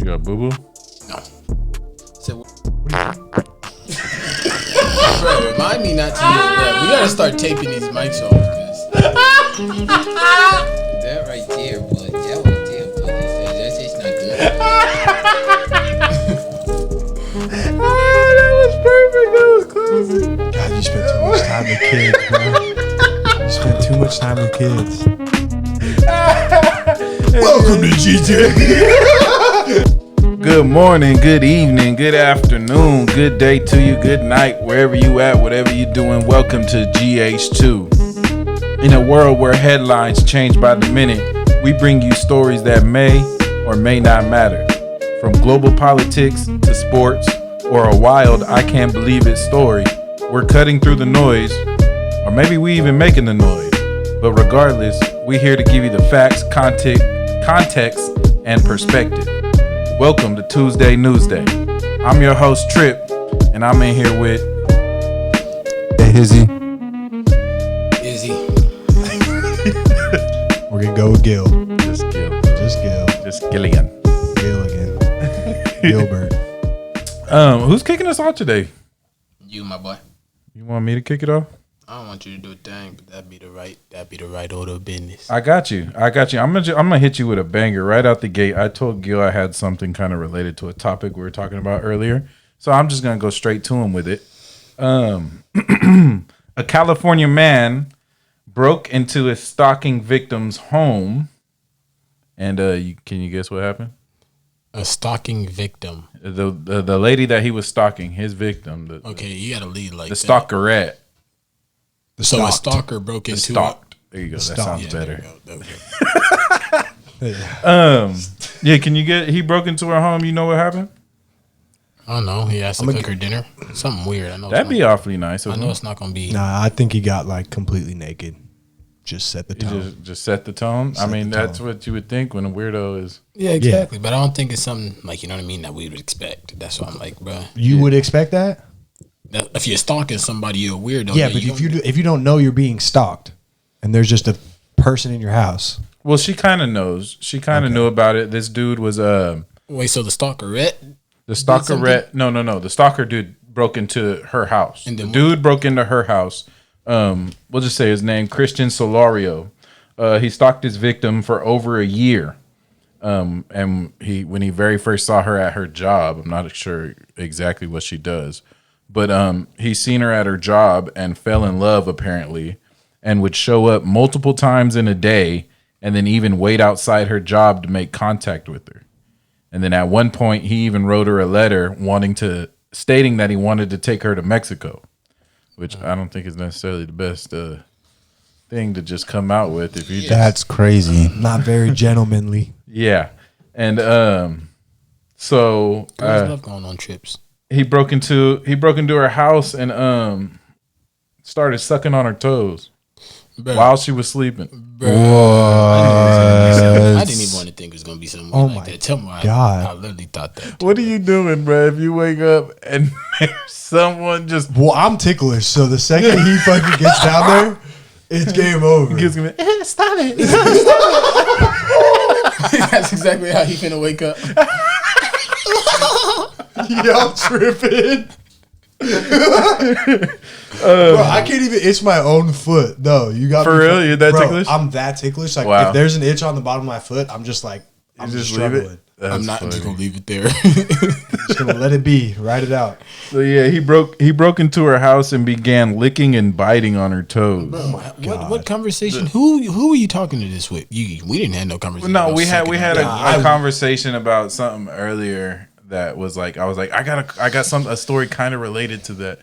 You got boo boo? No. So, bro, remind me not to use that. We gotta start taping these mics off, cause that right there, boy. That right there, boy. That's just not good. That was perfect. That was classic. God, you spent too much time with kids, bro. You spent too much time with kids. Welcome to GTA. Good morning, good evening, good afternoon, good day to you, good night, wherever you at, whatever you doing. Welcome to GH2. In a world where headlines change by the minute, we bring you stories that may or may not matter. From global politics to sports or a wild I can't believe it story, we're cutting through the noise, or maybe we even making the noise. But regardless, we're here to give you the facts, context, and perspective. Welcome to Tuesday Newsday. I'm your host, Trip, and I'm in here with... Hey, Hizzy. Izzy. We're going to go with Gill. Just Gill. Just Gilligan. Gilligan. Gilbert. Who's kicking us off today? You, my boy. You want me to kick it off? I don't want you to do a thing, but that'd be the right order of business. I got you. I'm gonna hit you with a banger right out the gate. I told Gil I had something kind of related to a topic we were talking about earlier, so I'm just gonna go straight to him with it. A California man broke into a stalking victim's home, and can you guess what happened? A stalking victim. The lady that he was stalking, his victim. Okay, you gotta lead like the that. Stalkerette. So a stalker broke into stalked. There you go. That sounds yeah, better. There we go. Yeah. Can you get? He broke into her home. You know what happened? I don't know. He asked to cook her dinner. Something weird. I know. That'd be awfully nice. I know it's not gonna be. Nah, I think he got like completely naked. Just set the tone. Just set the tone. That's what you would think when a weirdo is. Yeah, exactly. Yeah. But I don't think it's something like, you know what I mean, that we would expect. That's why I'm like, bro. You would expect that? If you're stalking somebody, you're a weirdo. Yeah, but if you don't know you're being stalked, and there's just a person in your house. Well, she kind of knows. She kind of knew about it. This dude was Wait, so the stalkerette? The stalkerette? No. The stalker dude broke into her house. And the dude broke into her house. We'll just say his name, Christian Solario. He stalked his victim for over a year. And when he very first saw her at her job, I'm not sure exactly what she does, but he seen her at her job and fell in love apparently, and would show up multiple times in a day, and then even wait outside her job to make contact with her. And then at one point, he even wrote her a letter stating that he wanted to take her to Mexico, which I don't think is necessarily the best thing to just come out with. If you That's crazy. Not very gentlemanly. Yeah. And so girls love going on trips. He broke into her house and started sucking on her toes. Bruh. While she was sleeping. What? I didn't even want to think it was gonna be something like that. Tell me why. I literally thought that. What are you doing, bro? If you wake up and there's someone just... Well, I'm ticklish, so the second he fucking gets down there, it's game over. Stop it. That's exactly how he finna wake up. Y'all tripping. Bro, I can't even itch my own foot. No, you got for real. You're that ticklish. I'm that ticklish. Like if there's an itch on the bottom of my foot, I'm just like I'm just struggling. I'm not just gonna leave it there. Just gonna let it be. Write it out. So yeah, he broke into her house and began licking and biting on her toes. Bro, what conversation? Who were you talking to this with? We didn't have no conversation. Well, no, we had a conversation about something earlier that was like, I was like, I got a story kind of related to that.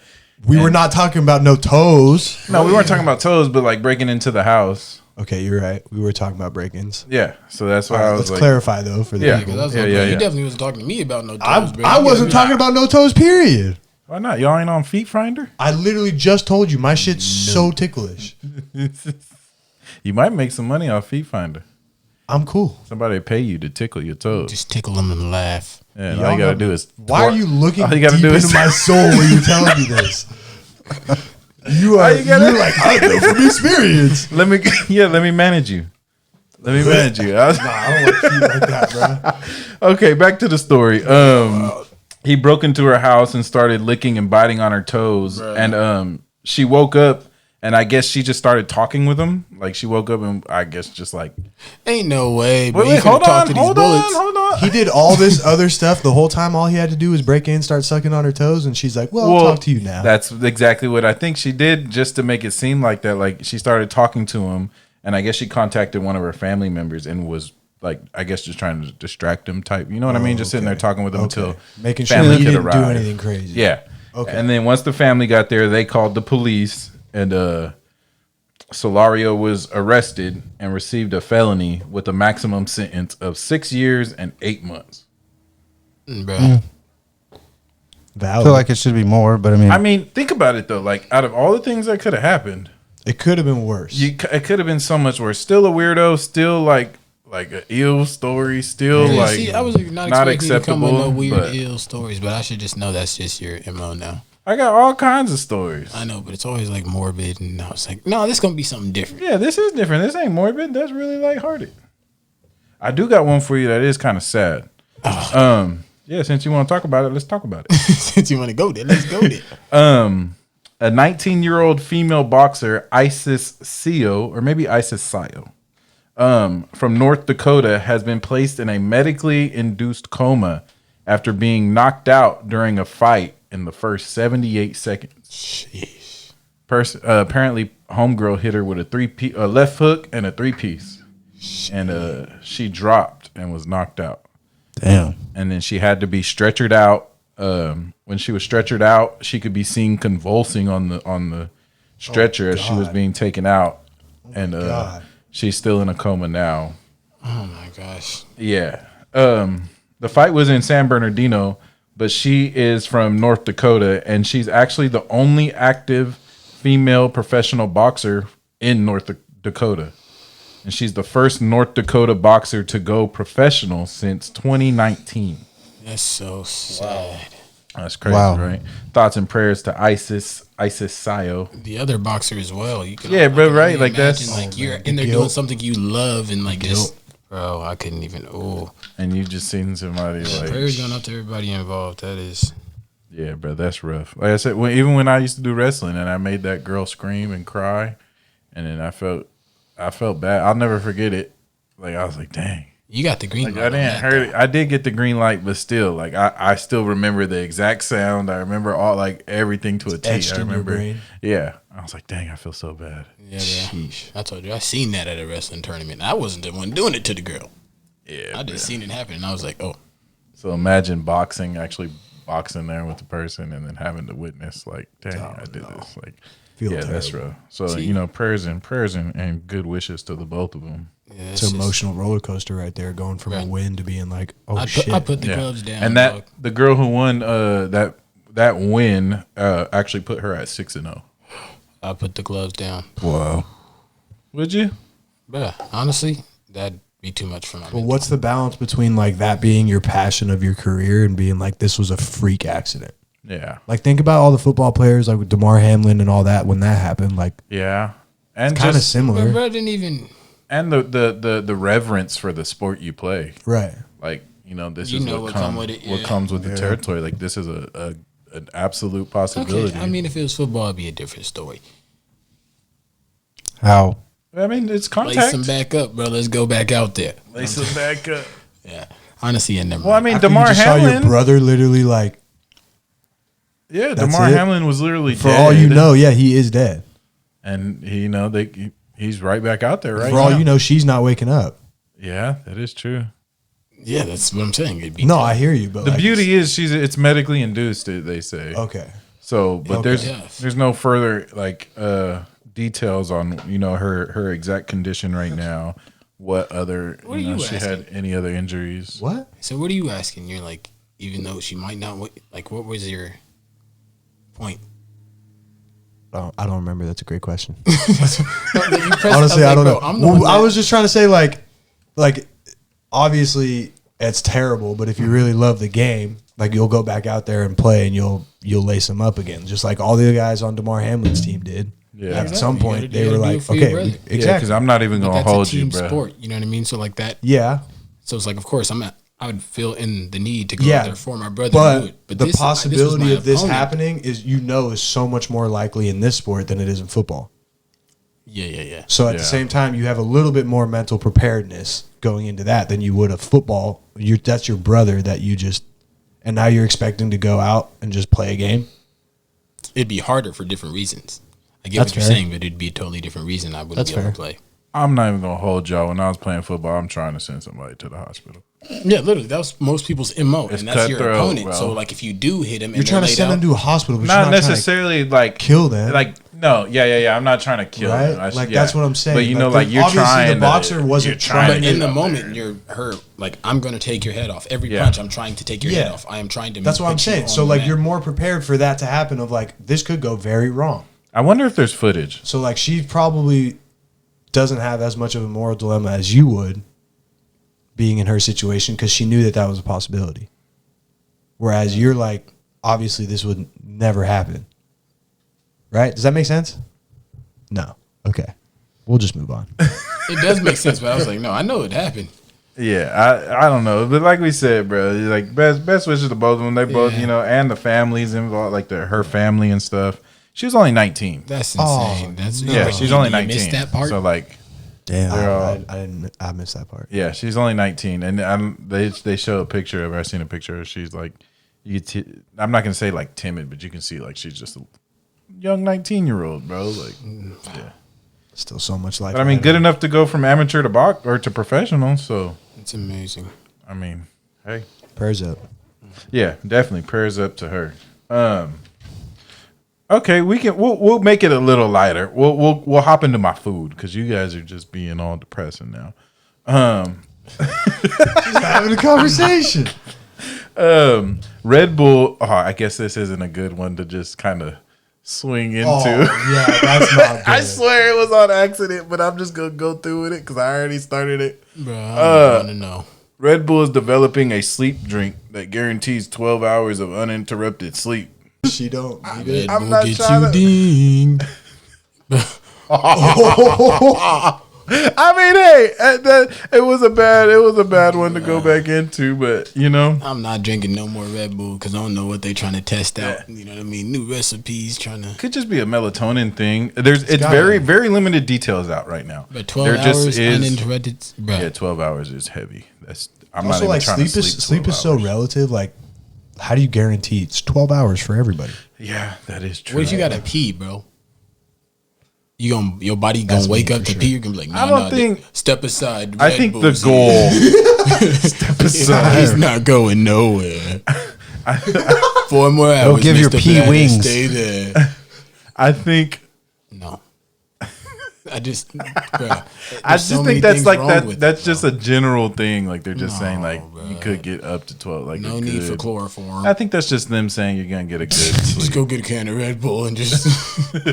We were not talking about no toes. No, we weren't talking about toes, but like breaking into the house. Okay, you're right. We were talking about break-ins. Yeah, so that's why I was let's like, clarify though for the people. You definitely was talking to me about no toes. I wasn't talking about no toes. Period. Why not? Y'all ain't on Feet Finder? I literally just told you my shit's so ticklish. You might make some money off Feet Finder. I'm cool. Somebody pay you to tickle your toes. Just tickle them and laugh. Yeah, all you gotta do is. Why are you looking deep into my soul when you're telling me this? You're like, I know from experience. Let me manage you. Let me manage you. I don't like feet like that, bro. Okay, back to the story. He broke into her house and started licking and biting on her toes, and she woke up, and I guess she just started talking with him. Like she woke up and I guess just like, ain't no way. wait, hold on. He did all this other stuff the whole time. All he had to do was break in, start sucking on her toes, and she's like, "Well, I'll talk to you now." That's exactly what I think she did, just to make it seem like that. Like she started talking to him, and I guess she contacted one of her family members and was like, I guess just trying to distract him type. You know what I mean? Just sitting there talking with him until making sure he didn't do anything crazy. Yeah. Okay. And then once the family got there, they called the police, and Solario was arrested and received a felony with a maximum sentence of 6 years and 8 months. Bro. I feel like it should be more, but I mean, think about it though. Like, out of all the things that could have happened, it could have been worse. It could have been so much worse. Still a weirdo. Still like an ill story. Still see, I was not expecting you to come with no weird ill stories, but I should just know that's just your MO now. I got all kinds of stories. I know, but it's always like morbid, and I was like, no, this is gonna be something different. Yeah, this is different. This ain't morbid. That's really lighthearted. I do got one for you that is kind of sad. Yeah, since you want to talk about it, let's talk about it. Since you want to go there, let's go there. A 19-year-old female boxer, Isis Sio, or maybe Isis Sio, from North Dakota, has been placed in a medically induced coma after being knocked out during a fight in the first 78 seconds. Jeez. Apparently, homegirl hit her with a left hook and a 3-piece, and she dropped and was knocked out. Damn. And then she had to be stretchered out. When she was stretchered out, she could be seen convulsing on the stretcher as she was being taken out, and she's still in a coma now. Oh my gosh. Yeah. The fight was in San Bernardino, but she is from North Dakota, and she's actually the only active female professional boxer in North Dakota. And she's the first North Dakota boxer to go professional since 2019. That's so sad. That's crazy, right? Thoughts and prayers to Isis Sio. The other boxer as well. You can, bro, right? Like that's like you're in there doing something you love, and like just, bro, I couldn't even. And you just seen somebody like. Prayers going out to everybody involved. That is. Yeah, bro, that's rough. Like I said, even when I used to do wrestling, and I made that girl scream and cry, and then I felt bad. I'll never forget it. Like I was like, dang. You got the green light. I didn't hurt it. I did get the green light, but still, like I still remember the exact sound. I remember all like everything to a T. I remember. Yeah, I was like, dang, I feel so bad. Yeah. I told you, I seen that at a wrestling tournament. I wasn't the one doing it to the girl. Yeah, I just seen it happen, and I was like, oh. So imagine actually boxing there with the person, and then having to witness, like, dang, I did this. Like, that's rough. So prayers and good wishes to the both of them. Yeah, it's an emotional roller coaster right there, going from a win to being like, shit. I put the gloves down. And the girl who won that win actually put her at 6-0. I put the gloves down. Wow. Would you? Yeah, honestly, that'd be too much for my Well, what's the balance between like that being your passion of your career and being like, this was a freak accident? Yeah. Like, think about all the football players like with DeMar Hamlin and all that when that happened. Like, yeah, and kind of similar. Bro didn't even. And the reverence for the sport you play, right? Like, this is what comes with the territory. Like, this is an absolute possibility. Okay. I mean, if it was football, it'd be a different story. How? I mean, it's contact. Lace them back up, bro. Let's go back out there. Lace them back up. Yeah. Honestly, I never. Well, I mean, DeMar Hamlin. Saw your brother literally like. Yeah, DeMar Hamlin was literally dead. For all you know, he is dead. And he's right back out there, right? For all you know, she's not waking up. Yeah, that is true. Yeah, that's what I'm saying. I hear you, but the beauty is it's medically induced. They say. Okay. So, but there's no further like details on her exact condition right now. What other she had any other injuries? What? So what are you asking? You're like, even though she might not, like, what was your point? Oh, I don't remember. That's a great question. Honestly, I don't know. I was just trying to say like obviously it's terrible, but if you really love the game, like you'll go back out there and play, and you'll lace them up again, just like all the guys on DeMar Hamlin's team did. Yeah. At some point, they were do like, it for your okay, brother. exactly. Because I'm not even But gonna that's hold a team you, bro. sport. You know what I mean? So like that. Yeah. So it's like, of course, I would feel in the need to go Yeah. out there for my brother to do it. But But the possibility of this opponent. happening is so much more likely in this sport than it is in football. Yeah. So at the same time, you have a little bit more mental preparedness going into that than you would of football. That's your brother that you just, and now you're expecting to go out and just play a game. It'd be harder for different reasons. I get That's what you're fair. saying, but it'd be a totally different reason I wouldn't That's be able fair. to play. I'm not even gonna hold y'all. When I was playing football, I'm trying to send somebody to the hospital. Yeah, literally, that was most people's MO, It's and that's your cutthroat, opponent. bro. So like, if you do hit him, You're trying to send them to a hospital, but you're Not not necessarily like kill them. Like no, yeah. I'm not trying to kill Right? them. Like, that's what I'm saying. But you know, Like, like you're obviously trying. the boxer wasn't you're trying But to to get in the up moment, there. you're hurt. Like, I'm going to take your head off. Every Yeah. punch, I'm trying to take your head Yeah. off. I am trying to. That's what I'm put you saying. on So the like mat. you're more prepared for that to happen. Of like this could go very wrong. I wonder if there's footage. So like she probably doesn't have as much of a moral dilemma as you would, being in her situation, because she knew that was a possibility. Whereas you're like, obviously this would never happen. Right? Does that make sense? No. Okay. We'll just move on. It does make sense, but I was like, no, I know it happened. Yeah, I don't know, but like we said, bro, like best wishes to both of them. They both, Yeah. you know, and the families involved, like her family and stuff. She was only 19. That's Oh, insane. That's no. Yeah, she's only You 19. missed that part. So like, Damn. They're all- I missed that part. yeah, she's only 19, and they show a picture of her. I seen a picture of her. She's like, I'm not gonna say like timid, but you can see like she's just a young 19-year-old, bro. Like, yeah. Still so much life. But I mean, ahead good of enough to go from amateur to box or to professional. So It's amazing. I mean, hey, her. Prayers up. yeah, definitely prayers up to her. Okay, we'll make it a little lighter. We'll hop into my food because you guys are just being all depressing now. Just having a conversation. Red Bull. Oh, I guess this isn't a good one to just kind of swing into. Oh, yeah, that's not good. I swear it was on accident, but I'm just gonna go through with it because I already started it. Bro, I want to know. Red Bull is developing a sleep drink that guarantees 12 hours of uninterrupted sleep. She don't need it. Red I'm Bull not gets trying you to- dinged. I mean, hey, it was a bad one to go back into, but you know, I'm not drinking no more Red Bull because I don't know what they trying to test out. You know what I mean? New recipes trying to. could just be a melatonin thing. It's gotta very be. very limited details out right now. But 12 There hours just is- uninterrupted. Bro. Yeah, 12 hours is heavy. I'm Also, not even like trying sleep to is sleep 12 is so hours. relative. Like, how do you guarantee it's 12 hours for everybody? Yeah, that is true. What if you got to pee, bro? Your body gonna That's wake me up for to sure. pee. You're gonna be like, I don't think- Step aside. I Red think the Bull's goal. here. Step aside. He's not going nowhere. 4 more hours. give your Mr. pee Platter, wings. Stay there. I think. No. I just, bro, I just think that's like that. That's just a general thing. Like they're just saying, like you bruh. could get up to 12. Like no you need for could. chloroform. I think that's just them saying you're gonna get a good Just sleep. go get a can of Red Bull and just.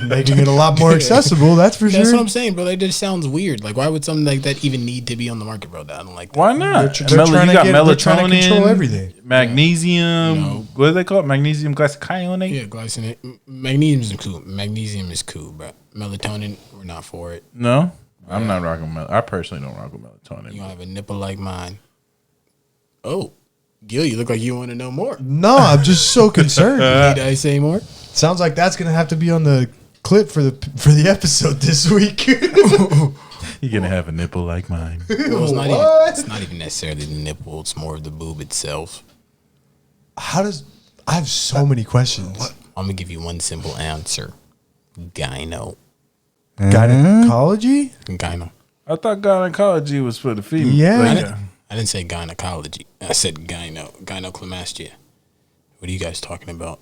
Making it a lot more accessible. That's for That's sure. what I'm saying, bro. Like, that sounds weird. Like, why would something like that even need to be on the market, bro? I don't like that. Why not? They're trying to You got they're trying to control melatonin, everything. magnesium. No. What do they call it? Magnesium glycosylate. Yeah, glycinate. Magnesium is cool. Magnesium is cool, bro. Melatonin, we're not for it. No, I'm not rocking. I personally don't rock with You melatonin. gonna have a nipple like mine. Oh, Gil, you look like you want to know more. No, I'm just so concerned. Need I say more? Sounds like that's gonna have to be on the clip for the episode this week. You're gonna have a nipple like mine. Well, What? it's not even necessarily the nipple. It's more of the boob itself. How does? I have so many questions. I'm gonna give you one simple answer. Gyno. Gynecology? Gyno. I thought gynecology was for the female. Yeah. Like, I didn't say gynecology. I said gyno. Gynecomastia. What are you guys talking about?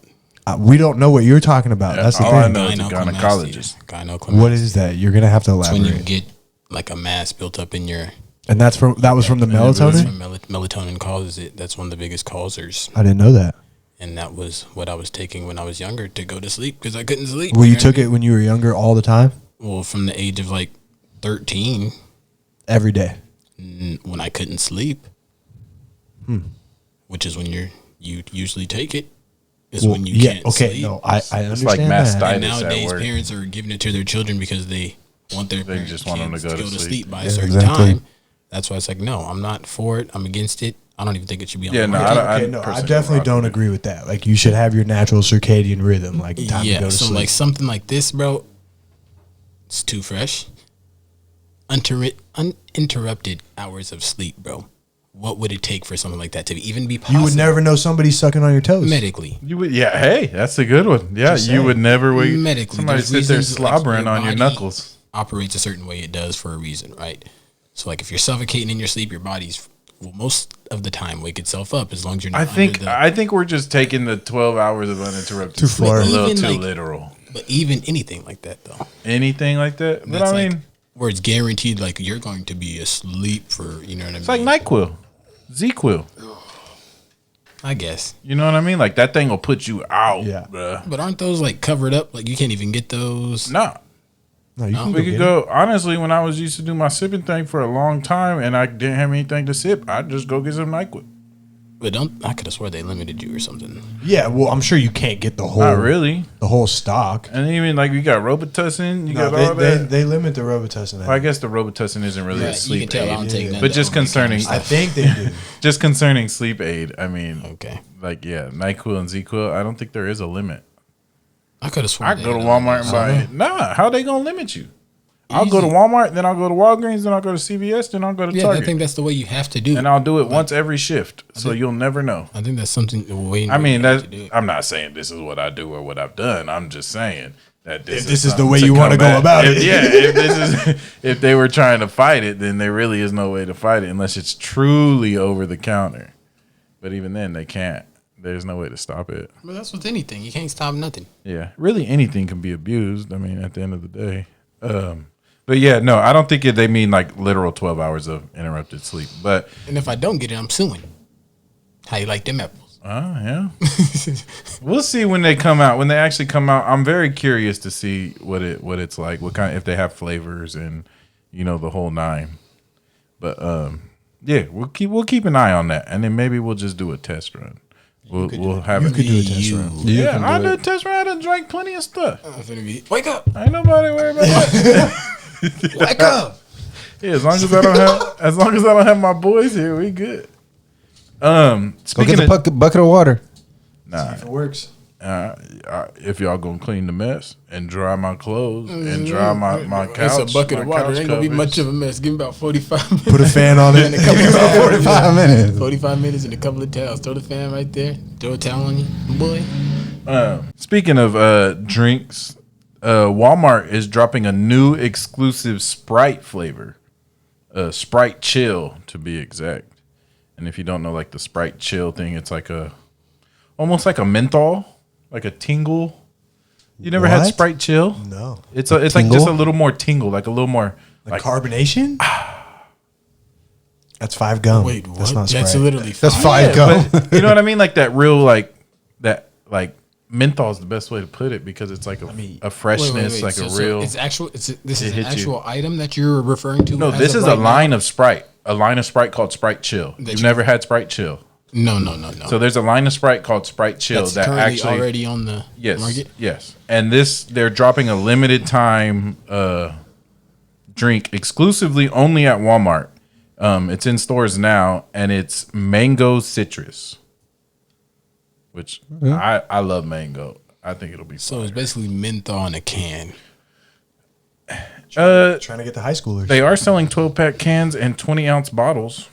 We don't know what you're talking about. That's the all I thing. know is a gynecologist. Gynecomastia. What is that? You're gonna have to It's when you elaborate. get like a mass built up in your And that was from the That's melatonin. when melatonin causes it. That's one of the biggest causers. I didn't know that. And that was what I was taking when I was younger to go to sleep because I couldn't sleep. Well, you know what I took mean? it when you were younger all the time, Well, from the age of like 13, every day. when I couldn't sleep, which is when you usually take it is when you can't sleep. No, I understand It's like that. mastitis And nowadays, at work. parents are giving it to their children because they want their They just want them to kids go to sleep. by a certain exactly. time. That's why it's like, no, I'm not for it. I'm against it. I don't even think it should be on Yeah, the no, market. I No, I personally definitely rock don't with it. agree with that. Like, you should have your natural circadian rhythm, like time to go to so sleep. like something like this, bro, it's too fresh. Uninterrupted hours of sleep, bro. What would it take for something like that to even be possible? You would never know somebody's sucking on your toes. medically. You would, yeah. Hey, that's a good one. Yeah, Just you saying. would never wait. Medically, Somebody there's sit there reasons, like, slobbering on your body knuckles. Operates a certain way it does for a reason, right? So like if you're suffocating in your sleep, your body's will most of the time wake itself up as long as you're not I think we're just taking the 12 hours of uninterrupted Too sleep far. a little Even, too like, literal. But even anything like that though. Anything like that? But That's I like mean, where it's guaranteed like you're going to be asleep for, you know what I mean? it's like NyQuil, Z-Quil. I guess. You know what I mean? Like that thing will put you out, Yeah. bruh. But aren't those like covered up? Like you can't even get those. Nah. No, you can We go could get go, honestly, when I was used to do my sipping thing for a long time and I didn't have anything to sip, I'd just go get some NyQuil. But I could have swore they limited you or something. it. Yeah, well, I'm sure you can't get the whole Not really. the whole stock. And even like you got Robitussin, you No, got all that. they limit the Robitussin. Well, I guess the Robitussin isn't really a Right, you sleep can tell I don't aid. take none But of just that over-the-counter concerning, I stuff. think they do. just concerning sleep aid, I mean, Okay. like, yeah, NyQuil and Z-Quil, I don't think there is a limit. I could have sworn I they go to had Walmart and those. buy it. Nah, how they gonna limit you? I'll go to Easy. Walmart, then I'll go to Walgreens, then I'll go to CVS, then I'll go to Yeah, I Target. think that's the way you have to do it. And I'll do it once every shift, so you'll never know. I think that's something the way I mean, you have that to do it. I'm not saying this is what I do or what I've done. I'm just saying that If this is the something way you wanna go combat. about If- it. Yeah, if this is if they were trying to fight it, then there really is no way to fight it unless it's truly over the counter. But even then, they can't. There's no way to stop it. But that's with anything. You can't stop nothing. Yeah, really anything can be abused. I mean, at the end of the day. But yeah, no, I don't think they mean like literal 12 hours of interrupted sleep. But And if I don't get it, I'm suing. How you like them apples? yeah, we'll see when they come out. When they actually come out, I'm very curious to see what it's like. What kind, if they have flavors and the whole nine. But yeah, we'll keep an eye on that, and then maybe we'll just do a test run. We'll have You it. could do a test run. Yeah, I'll do a test run. I done drank plenty of stuff. I'm finna be, wake up! Ain't nobody worried about that. Wake up! Yeah, as long as I don't have my boys here, we good. Go Speaking get the bucket of water. nah, If it works. if y'all gonna clean the mess and dry my clothes and dry my couch, It's a bucket my of water. couch It ain't gonna be covers. much of a mess. Give me about 45 minutes. Put a fan on it. 45 minutes. 45 minutes and a couple of towels. Throw the fan right there. Throw a towel on you, boy. Speaking of drinks, Walmart is dropping a new exclusive Sprite flavor, Sprite Chill to be exact. And if you don't know, like the Sprite Chill thing, it's like almost like a menthol, like a tingle. You never had What? Sprite Chill? No. It's like Tingle? just a little more tingle, like a little more Like carbonation? That's 5 gum. Wait, what? That's not That's Sprite. literally That's fine. 5 go. But you know what I mean? Like that real like menthol is the best way to put it because it's like a freshness, like So a real. It's actual. This is an hits you. actual item that you're referring to. No, as this of is right a now? line of Sprite. A line of Sprite called Sprite Chill. You've you- never had Sprite Chill. No. So there's a line of Sprite called Sprite Chill That's that currently actually already on the market. Yes. And they're dropping a limited time drink exclusively only at Walmart. It's in stores now and it's mango citrus. Which I love mango. I think it'll be So it's fire. basically menthol in a can. Trying to get the high schoolers. They are selling 12-pack cans and 20-ounce bottles.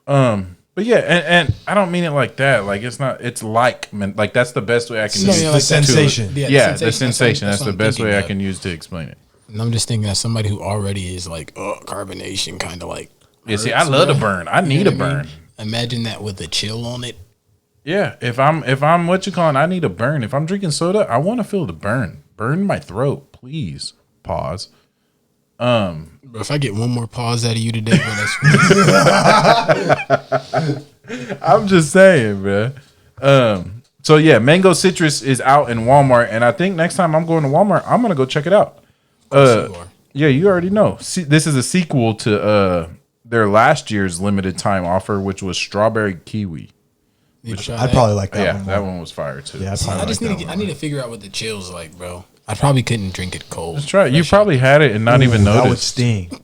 But yeah, and I don't mean it like that. Like it's not. It's like that's the best way I can No, use yeah, it like to- sensation. Yeah, the sensation. That's what the I'm best way thinking I of. can use to explain it. And I'm just thinking as somebody who already is like, carbonation kind of like. Yeah, see, I hurts, love to bruh. burn. I You need know a what I mean? burn. Imagine that with a chill on it. Yeah, if I'm what you calling, I need a burn. If I'm drinking soda, I want to feel the burn. Burn my throat, please. Pause. But if I get one more pause out of you today, bro, that's I'm just saying, bro. So yeah, mango citrus is out in Walmart, and I think next time I'm going to Walmart, I'm gonna go check it out. you are. Yeah, you already know. See, this is a sequel to their last year's limited time offer, which was strawberry kiwi. I'd probably like that one more. That one was fire too. Yeah, I need to figure out what the chill's like, bro. I probably couldn't drink it cold. Let's try it. You probably had it and not even noticed. That would sting.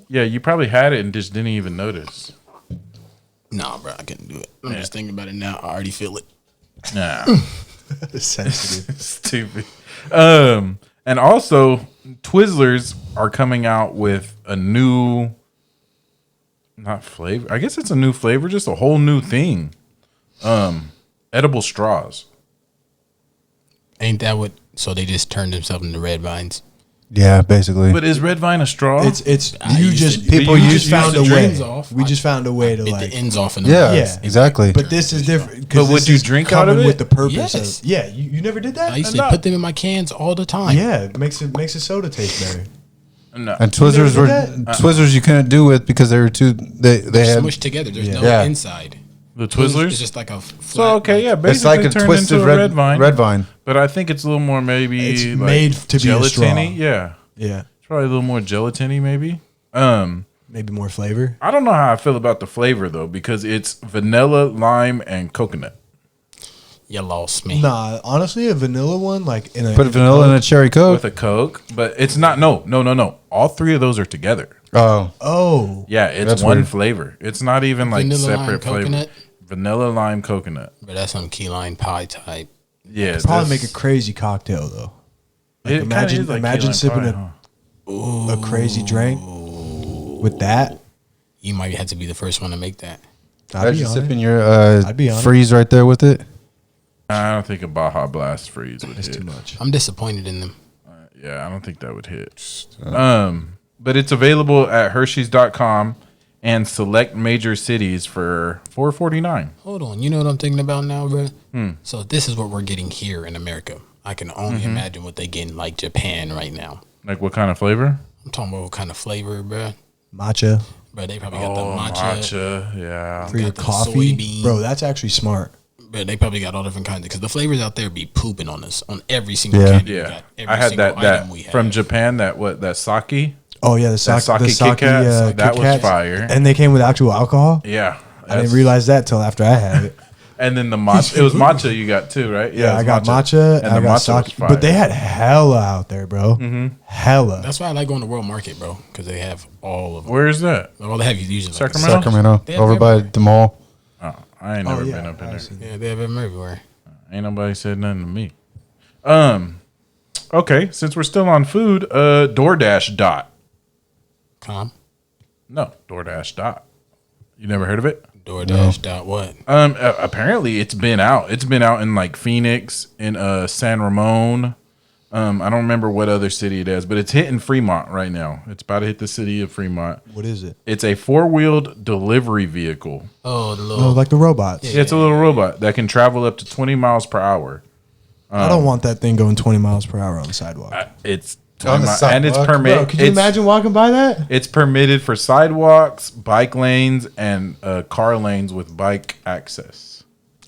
Yeah, you probably had it and just didn't even notice. Nah, bro, I couldn't do it. I'm just thinking about it now. I already feel it. Nah. Sensitive. Stupid. And also, Twizzlers are coming out with a new, not flavor. I guess it's a new flavor, just a whole new thing. Edible straws. Ain't that what? So they just turned themselves into red vines. Yeah, basically. But is red vine a straw? You just found a way. We just found a way to Bit like the ends off in the yeah, exactly. But this is different. But would you drink out of it? With the purpose Yes. of you never did that. I used to put them in my cans all the time. Yeah, it makes a soda taste better. No. And Twizzlers You were never did Twizzlers you couldn't do it because they were too they had Smushed together. There's no Yeah. inside. The Twizzlers? It's just like a flat, So, okay, yeah, it's basically like a turned twisted into a red vine. Red vine. But I think it's a little more maybe It's like made to be a straw. gelatiny. Yeah. Yeah, It's probably a little more gelatiny maybe. maybe more flavor. I don't know how I feel about the flavor though, because it's vanilla, lime, and coconut. You lost me. Nah, honestly, a vanilla one like in a Put vanilla in a cherry coke. With a Coke, but it's not. No. All three of those are together. Oh, Yeah, it's That's one weird. flavor. It's not even like Vanilla, lime, separate flavor. coconut? Vanilla, lime, coconut. But that's some key lime pie type. Yeah, probably make a crazy cocktail though. It imagine kinda is like key lime sipping pie, a crazy drink with that. You might have to be the first one to make that. I'd be Just on it. sipping your I'd be on it. freeze right there with it. I don't think a Baja Blast freeze would It's hit. too much. I'm disappointed in them. Yeah, I don't think that would hit. But it's available at Hershey's.com and select major cities for $4.49. Hold on. You know what I'm thinking about now, bro? So this is what we're getting here in America. I can only imagine what they get in like Japan right now. Like what kind of flavor? I'm talking about what kind of flavor, bro. Matcha Bro, they probably got the matcha. Yeah. for your got the coffee, soybean. bro. That's actually smart. Bro, they probably got all different kinds because the flavors out there be pooping on us on every single Yeah. candy we Yeah. got. Every I had single that item we have. from Japan, that sake. Oh yeah, the That sake, Kit Kats, that Kit was Kats. fire. And they came with actual alcohol. Yeah. I didn't realize that till after I had it. And then the matcha, it was matcha you got too, right? Yeah, it was I got matcha and I got matcha was sake, fire. but they had hella out there, bro. Hella. That's why I like going to World Market, bro, because they have all of them. Where is that? Well, they have usually like Sacramento? Sacramento, They have over by the mall. Oh, I ain't never been up in there. Yeah, they have them everywhere. Ain't nobody said nothing to me. Okay, since we're still on food, DoorDash Dot. Com? No, DoorDash Dot. You never heard of it? DoorDash dot what? Apparently it's been out. It's been out in like Phoenix, in San Ramon. I don't remember what other city it is, but it's hitting Fremont right now. It's about to hit the city of Fremont. What is it? It's a 4-wheeled delivery vehicle. Oh, the Oh, little. like the robots. Yeah, it's a little robot that can travel up to 20 miles per hour. I don't want that thing going 20 miles per hour on the sidewalk. It's On the 20 and it's sidewalk? permitted. Bro, could you imagine walking by that? It's permitted for sidewalks, bike lanes, and car lanes with bike access,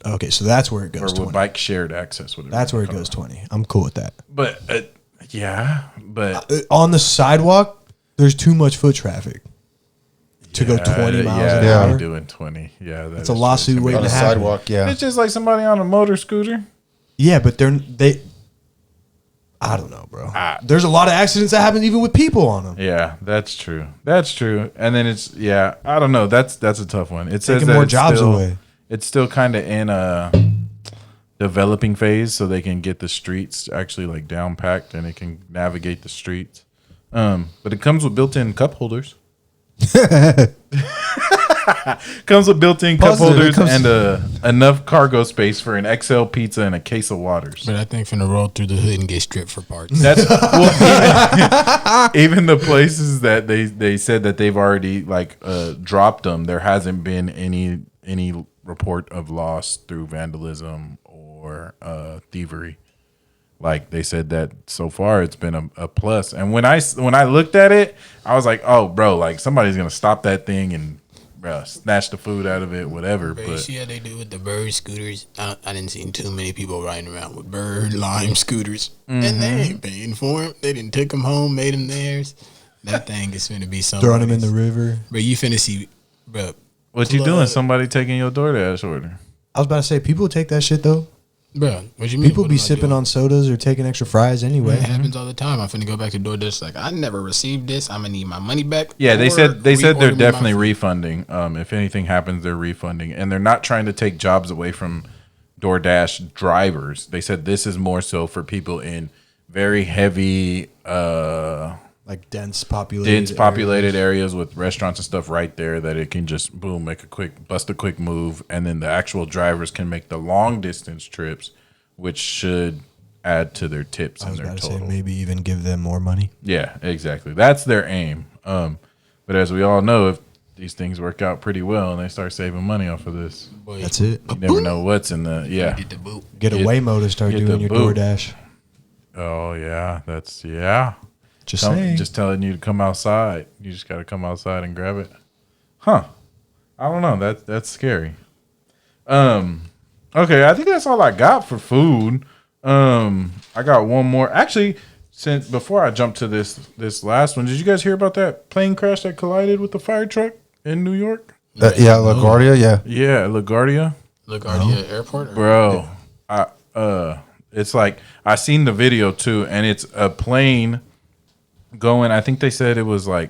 Okay, so that's where it or goes with 20. bike shared access. Whatever That's you where it call goes 20. I'm cool with that. But but On the sidewalk, there's too much foot traffic to go 20 miles an Yeah, hour. you're doing 20. Yeah, It's a lawsuit waiting On the to happen. sidewalk, yeah. It's just like somebody on a motor scooter. Yeah, but I don't know, bro. Ah. There's a lot of accidents that happen even with people on them. Yeah, that's true. That's true. And then I don't know. That's a tough one. It says Taking that more it's jobs still, away. It's still kind of in a developing phase, so they can get the streets actually like down packed and it can navigate the streets. But it comes with built-in cup holders. Comes with built-in cup Positive. holders and enough cargo space for an XL pizza and a case of waters. But I think finna roll through the hood and get stripped for parts. That's well, even the places that they said that they've already like dropped them. There hasn't been any report of loss through vandalism or thievery. Like they said that so far it's been a plus. And when I looked at it, I was like, oh, bro, like somebody's gonna stop that thing and snatch the food out of it, whatever. Bro, you But see how they do with the bird scooters? I didn't see too many people riding around with bird lime scooters, and they ain't paying for them. They didn't took them home, made them theirs. That thing is finna be something. Throwing them in the river. Bro, you finna see, bro. what you doing? Somebody taking your DoorDash order? I was about to say, people take that shit though. Bro, what you mean? People be sipping on sodas or taking extra fries anyway. It happens all the time. I'm finna go back to DoorDash. Like, I never received this. I'm gonna need my money back. Yeah, they said they're definitely refunding. If anything happens, they're refunding, and they're not trying to take jobs away from DoorDash drivers. They said this is more so for people in very heavy, like dense populated areas with restaurants and stuff right there, that it can just boom, bust a quick move, and then the actual drivers can make the long distance trips, which should add to their tips and their total. Say maybe even give them more money. Yeah, exactly. That's their aim. But as we all know, if these things work out pretty well and they start saving money off of this, that's it. You never know what's in the Get the boot. Get a Waymo to start doing your boot. DoorDash. Oh yeah, Just telling you to come outside. You just got to come outside and grab it. Huh? I don't know. That's scary. Okay, I think that's all I got for food. I got one more. Actually, since before I jump to this last one, did you guys hear about that plane crash that collided with the fire truck in New York? Yeah, LaGuardia. Yeah, LaGuardia. LaGuardia Airport, bro. It's like I seen the video too, and it's a plane going, I think they said it was like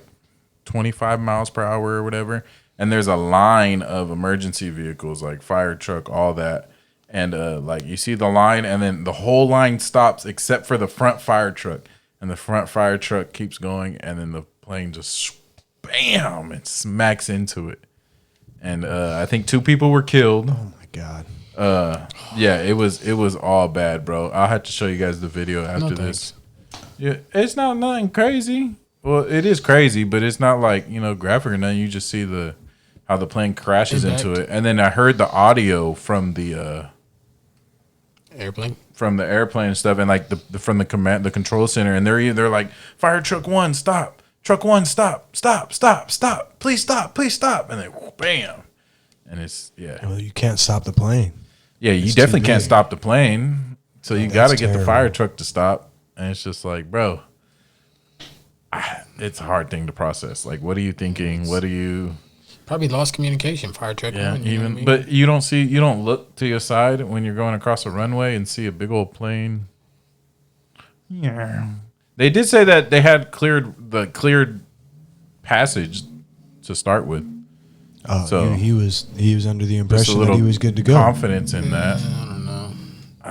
25 miles per hour or whatever, and there's a line of emergency vehicles like fire truck, all that, and like you see the line, and then the whole line stops except for the front fire truck, and the front fire truck keeps going, and then the plane just bam and smacks into it, and I think 2 people were killed. Oh my god. Yeah, it was all bad, bro. I'll have to show you guys the video after this. Yeah, it's not nothing crazy. Well, it is crazy, but it's not like, graphic or nothing. You just see how the plane crashes into it. And then I heard the audio from the airplane and stuff, and like from the control center, and they're like, fire truck 1, stop. Truck 1, stop. Please stop. And then bam. And it's Well, you can't stop the plane. Yeah, you definitely can't stop the plane. So you got to get the fire truck to stop. And it's just like, bro, it's a hard thing to process. Like, what are you thinking? What are you? Probably lost communication. Fire truck. Yeah, but you don't look to your side when you're going across a runway and see a big old plane. Yeah, they did say that they had cleared passage to start with. Oh, so he was under the impression that he was good to go. Confidence in that. I don't know.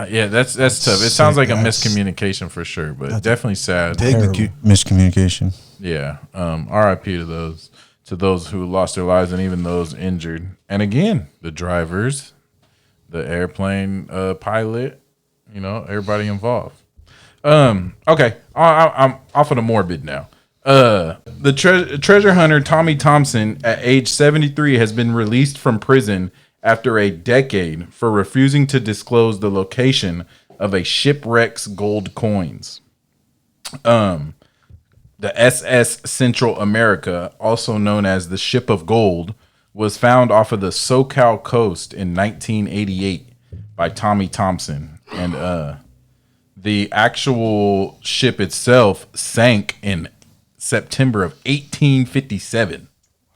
Yeah, that's tough. It sounds like a miscommunication for sure, but definitely sad. Big miscommunication. Yeah. R.I.P. to those who lost their lives and even those injured. And again, the drivers, the airplane pilot, everybody involved. Okay, I'm off of the morbid now. The treasure hunter Tommy Thompson, at age 73, has been released from prison after a decade for refusing to disclose the location of a shipwreck's gold coins. The SS Central America, also known as the Ship of Gold, was found off of the SoCal coast in 1988 by Tommy Thompson. And the actual ship itself sank in September of 1857.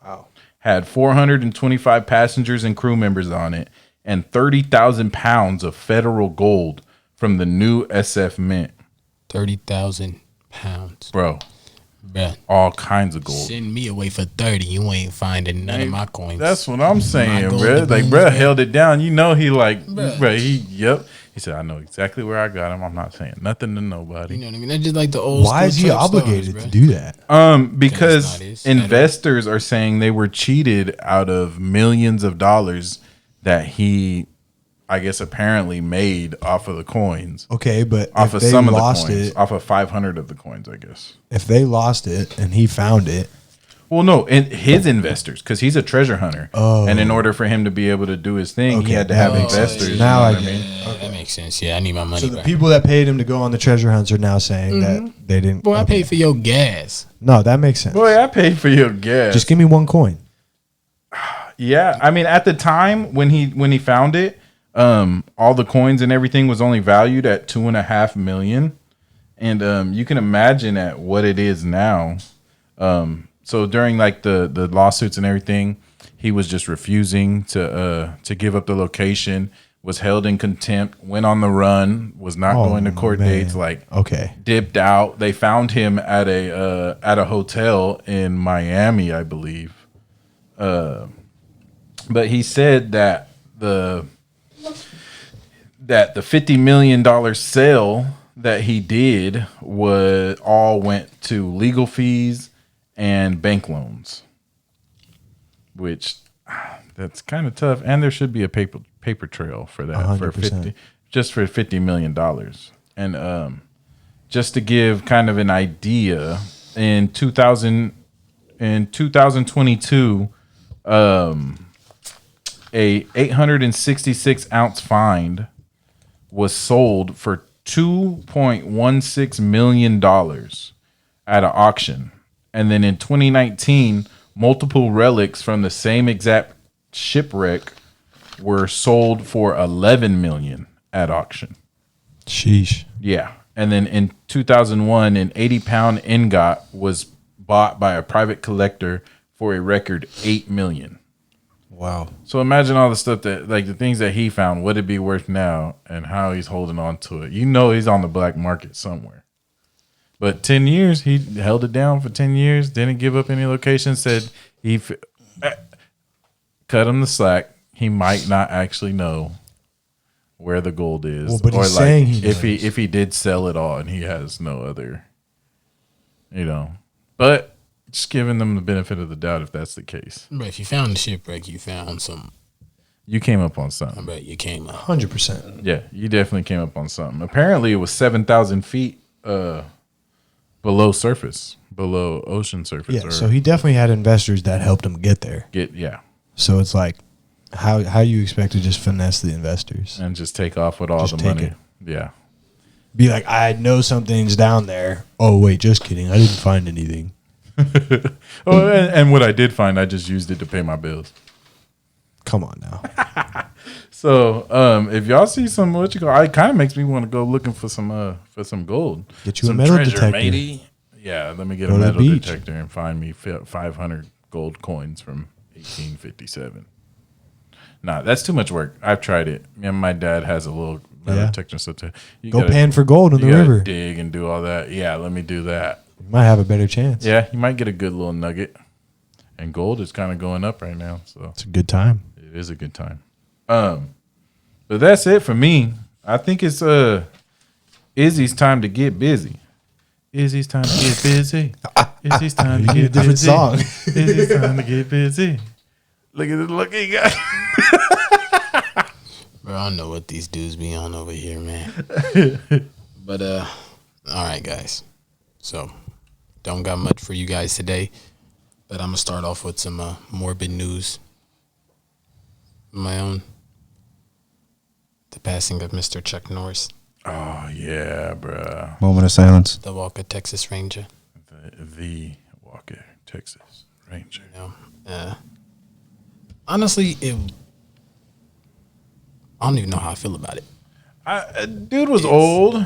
Wow. Had 425 passengers and crew members on it, and 30,000 pounds of federal gold from the new SF Mint. 30,000 pounds. Bro. Bruh. All kinds of gold. Send me away for 30. You ain't finding none of my coins. That's what I'm saying, bro. Like, bro held it down. He He said, I know exactly where I got him. I'm not saying nothing to nobody. You know what I mean? That's just like the old. Why is he obligated to do that? Because investors are saying they were cheated out of millions of dollars that he, I guess, apparently made off of the coins. Okay, but off of some of the coins, off of 500 of the coins, I guess. If they lost it and he found it. Well, no, his investors, because he's a treasure hunter. Oh. And in order for him to be able to do his thing, he had to have investors. Now I get it. Okay. That makes sense. Yeah, I need my money So the people that paid him to go on the treasure hunts are now saying that they didn't. Boy, I paid for your gas. No, that makes sense. Boy, I paid for your gas. Just give me one coin. Yeah, I mean, at the time when he found it, all the coins and everything was only valued at $2.5 million, and you can imagine at what it is now. So during like the lawsuits and everything, he was just refusing to give up the location. Was held in contempt. Went on the run. Was not going to court dates. Like dipped out. They found him at a hotel in Miami, I believe. But he said that the $50 million sale that he did went to legal fees and bank loans, which that's kind of tough. And there should be a paper trail for that 100%. for $50 million. And just to give kind of an idea, in 2022, a 866 ounce find was sold for $2.16 million at an auction. And then in 2019, multiple relics from the same exact shipwreck were sold for $11 million at auction. Sheesh. Yeah. And then in 2001, an 80-pound ingot was bought by a private collector for a record $8 million. Wow. So imagine all the stuff that, like the things that he found, what it'd be worth now and how he's holding on to it. You know he's on the black market somewhere. But 10 years, he held it down for 10 years, didn't give up any location, said he cut him the slack. He might not actually know where the gold is. Well, but he's saying he knows. if he did sell it all and he has no other, But just giving them the benefit of the doubt if that's the case. But if you found the shipwreck, you found some. You came up on something. I bet you came up. 100%. Yeah, you definitely came up on something. Apparently, it was 7,000 feet below surface, below ocean surface. Yeah, so he definitely had investors that helped him get there. So it's like, how you expect to just finesse the investors and just take off with all the money? Yeah. Be like, I know something's down there. Oh wait, just kidding. I didn't find anything. And what I did find, I just used it to pay my bills. Come on now. So, if y'all see some it kind of makes me want to go looking for some gold. Get you some a metal treasure, detector. Matey. Yeah, let me get a metal detector and find me 500 gold coins from 1857. Nah, that's too much work. I've tried it. Me and my dad has a little metal detector. So you go pan for gold in the river. Dig and do all that. Yeah, let me do that. You might have a better chance. Yeah, you might get a good little nugget. And gold is kind of going up right now, so it's a good time. It is a good time. But that's it for me. I think it's Izzy's time to get busy. Izzy's time to get busy. Izzy's time to get busy. Different song. Izzy's time to get busy. Look at the look he got. Bro, I don't know what these dudes be on over here, man. But all right, guys. So don't got much for you guys today, but I'm gonna start off with some morbid news. My own. The passing of Mr. Chuck Norris. Oh yeah, bruh. Moment of silence. The Walker, Texas Ranger. The Walker, Texas Ranger. Honestly, I don't even know how I feel about it. Dude was old,